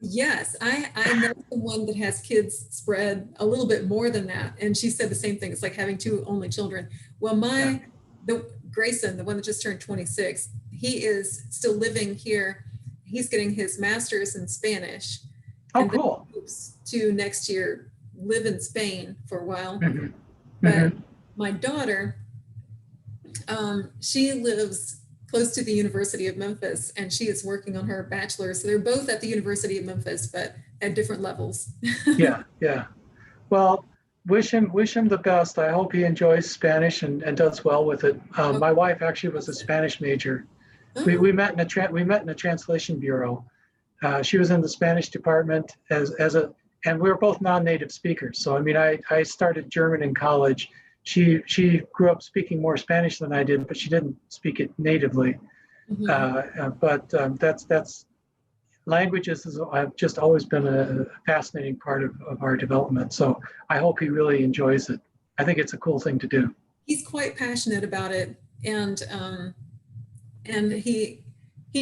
A: Yes, I know the one that has kids spread a little bit more than that. And she said the same thing. It's like having two only children. Well, the Grayson, the one that just turned 26, he is still living here. He's getting his master's in Spanish.
B: Oh,
A: and then
B: cool.
A: hopes to next year live in Spain for a while.
B: Mhm.
A: But my daughter, she lives close to the University of Memphis, and she is working on her bachelor's. So they're both at the University of Memphis, but at different levels.
B: Yeah, yeah. Well, wish him the best. I hope he enjoys Spanish and does well with it. My wife actually was a Spanish major. We met in a translation bureau. She was in the Spanish department and we were both non-native speakers. So I mean, I started German in college. She grew up speaking more Spanish than I did, but she didn't speak it natively. That's languages have just always been a fascinating part of our development. So I hope he really enjoys it. I think it's a cool thing to do.
A: He's quite passionate about it, and he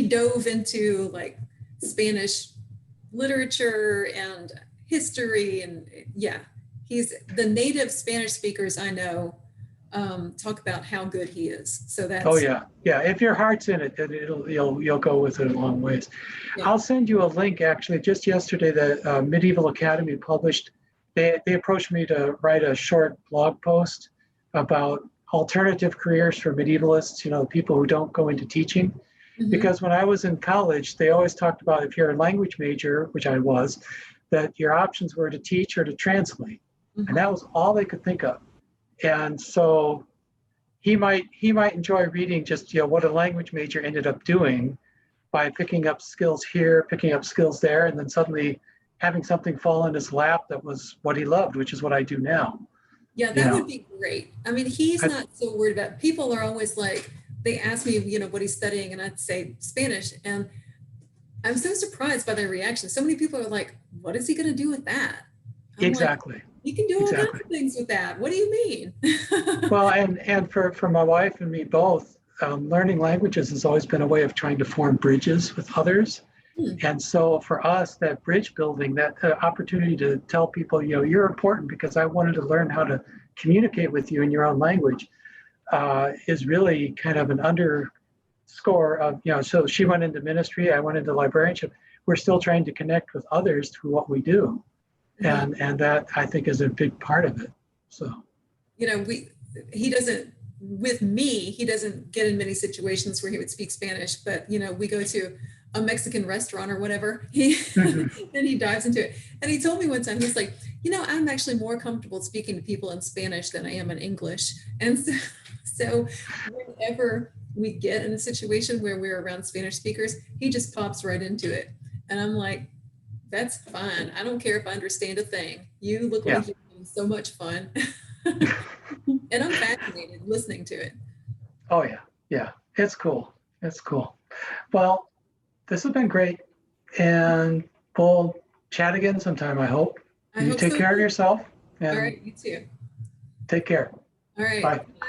A: dove into like Spanish literature and history, and yeah, he's the native Spanish speakers I know talk about how good he is. So that's
B: yeah. If your heart's in it, then you'll go with it a long ways.
A: Yeah.
B: I'll send you a link. Actually, just yesterday, the Medieval Academy published. They approached me to write a short blog post about alternative careers for medievalists. You know, people who don't go into teaching. Because when I was in college, they always talked about if you're a language major, which I was, that your options were to teach or to translate, and that was all they could think of. And so he might enjoy reading just, you know, what a language major ended up doing by picking up skills here, picking up skills there, and then suddenly having something fall in his lap that was what he loved, which is what I do now.
A: Yeah, that would be great. I mean, he's not so worried about. People are always like, they ask me, you know, what he's studying, and I'd say Spanish, and I'm so surprised by their reaction. So many people are like, "What is he going to do with that?" I'm
B: Exactly.
A: Like, he can do all kinds of things with that. What do you mean?
B: Well, and for my wife and me both, learning languages has always been a way of trying to form bridges with others. And so for us, that bridge building, that opportunity to tell people, you know, you're important because I wanted to learn how to communicate with you in your own language, is really kind of an underscore of, you know, so she went into ministry, I went into librarianship. We're still trying to connect with others through what we do. And that I think is a big part of it. So,
A: you know, he doesn't get in many situations where he would speak Spanish, but, you know, we go to a Mexican restaurant or whatever, and he dives into it. And he told me one time, he's like, you know, I'm actually more comfortable speaking to people in Spanish than I am in English. And so whenever we get in a situation where we're around Spanish speakers, he just pops right into it. And I'm like, that's fine. I don't care if I understand a thing. You look like you're having so much fun. And I'm fascinated listening to it.
B: Oh yeah. Yeah. It's cool. It's cool. Well, this has been great. And we'll chat again sometime, I hope. You take care of yourself.
A: All right. You too.
B: Take care.
A: All right.
B: Bye.
A: Bye.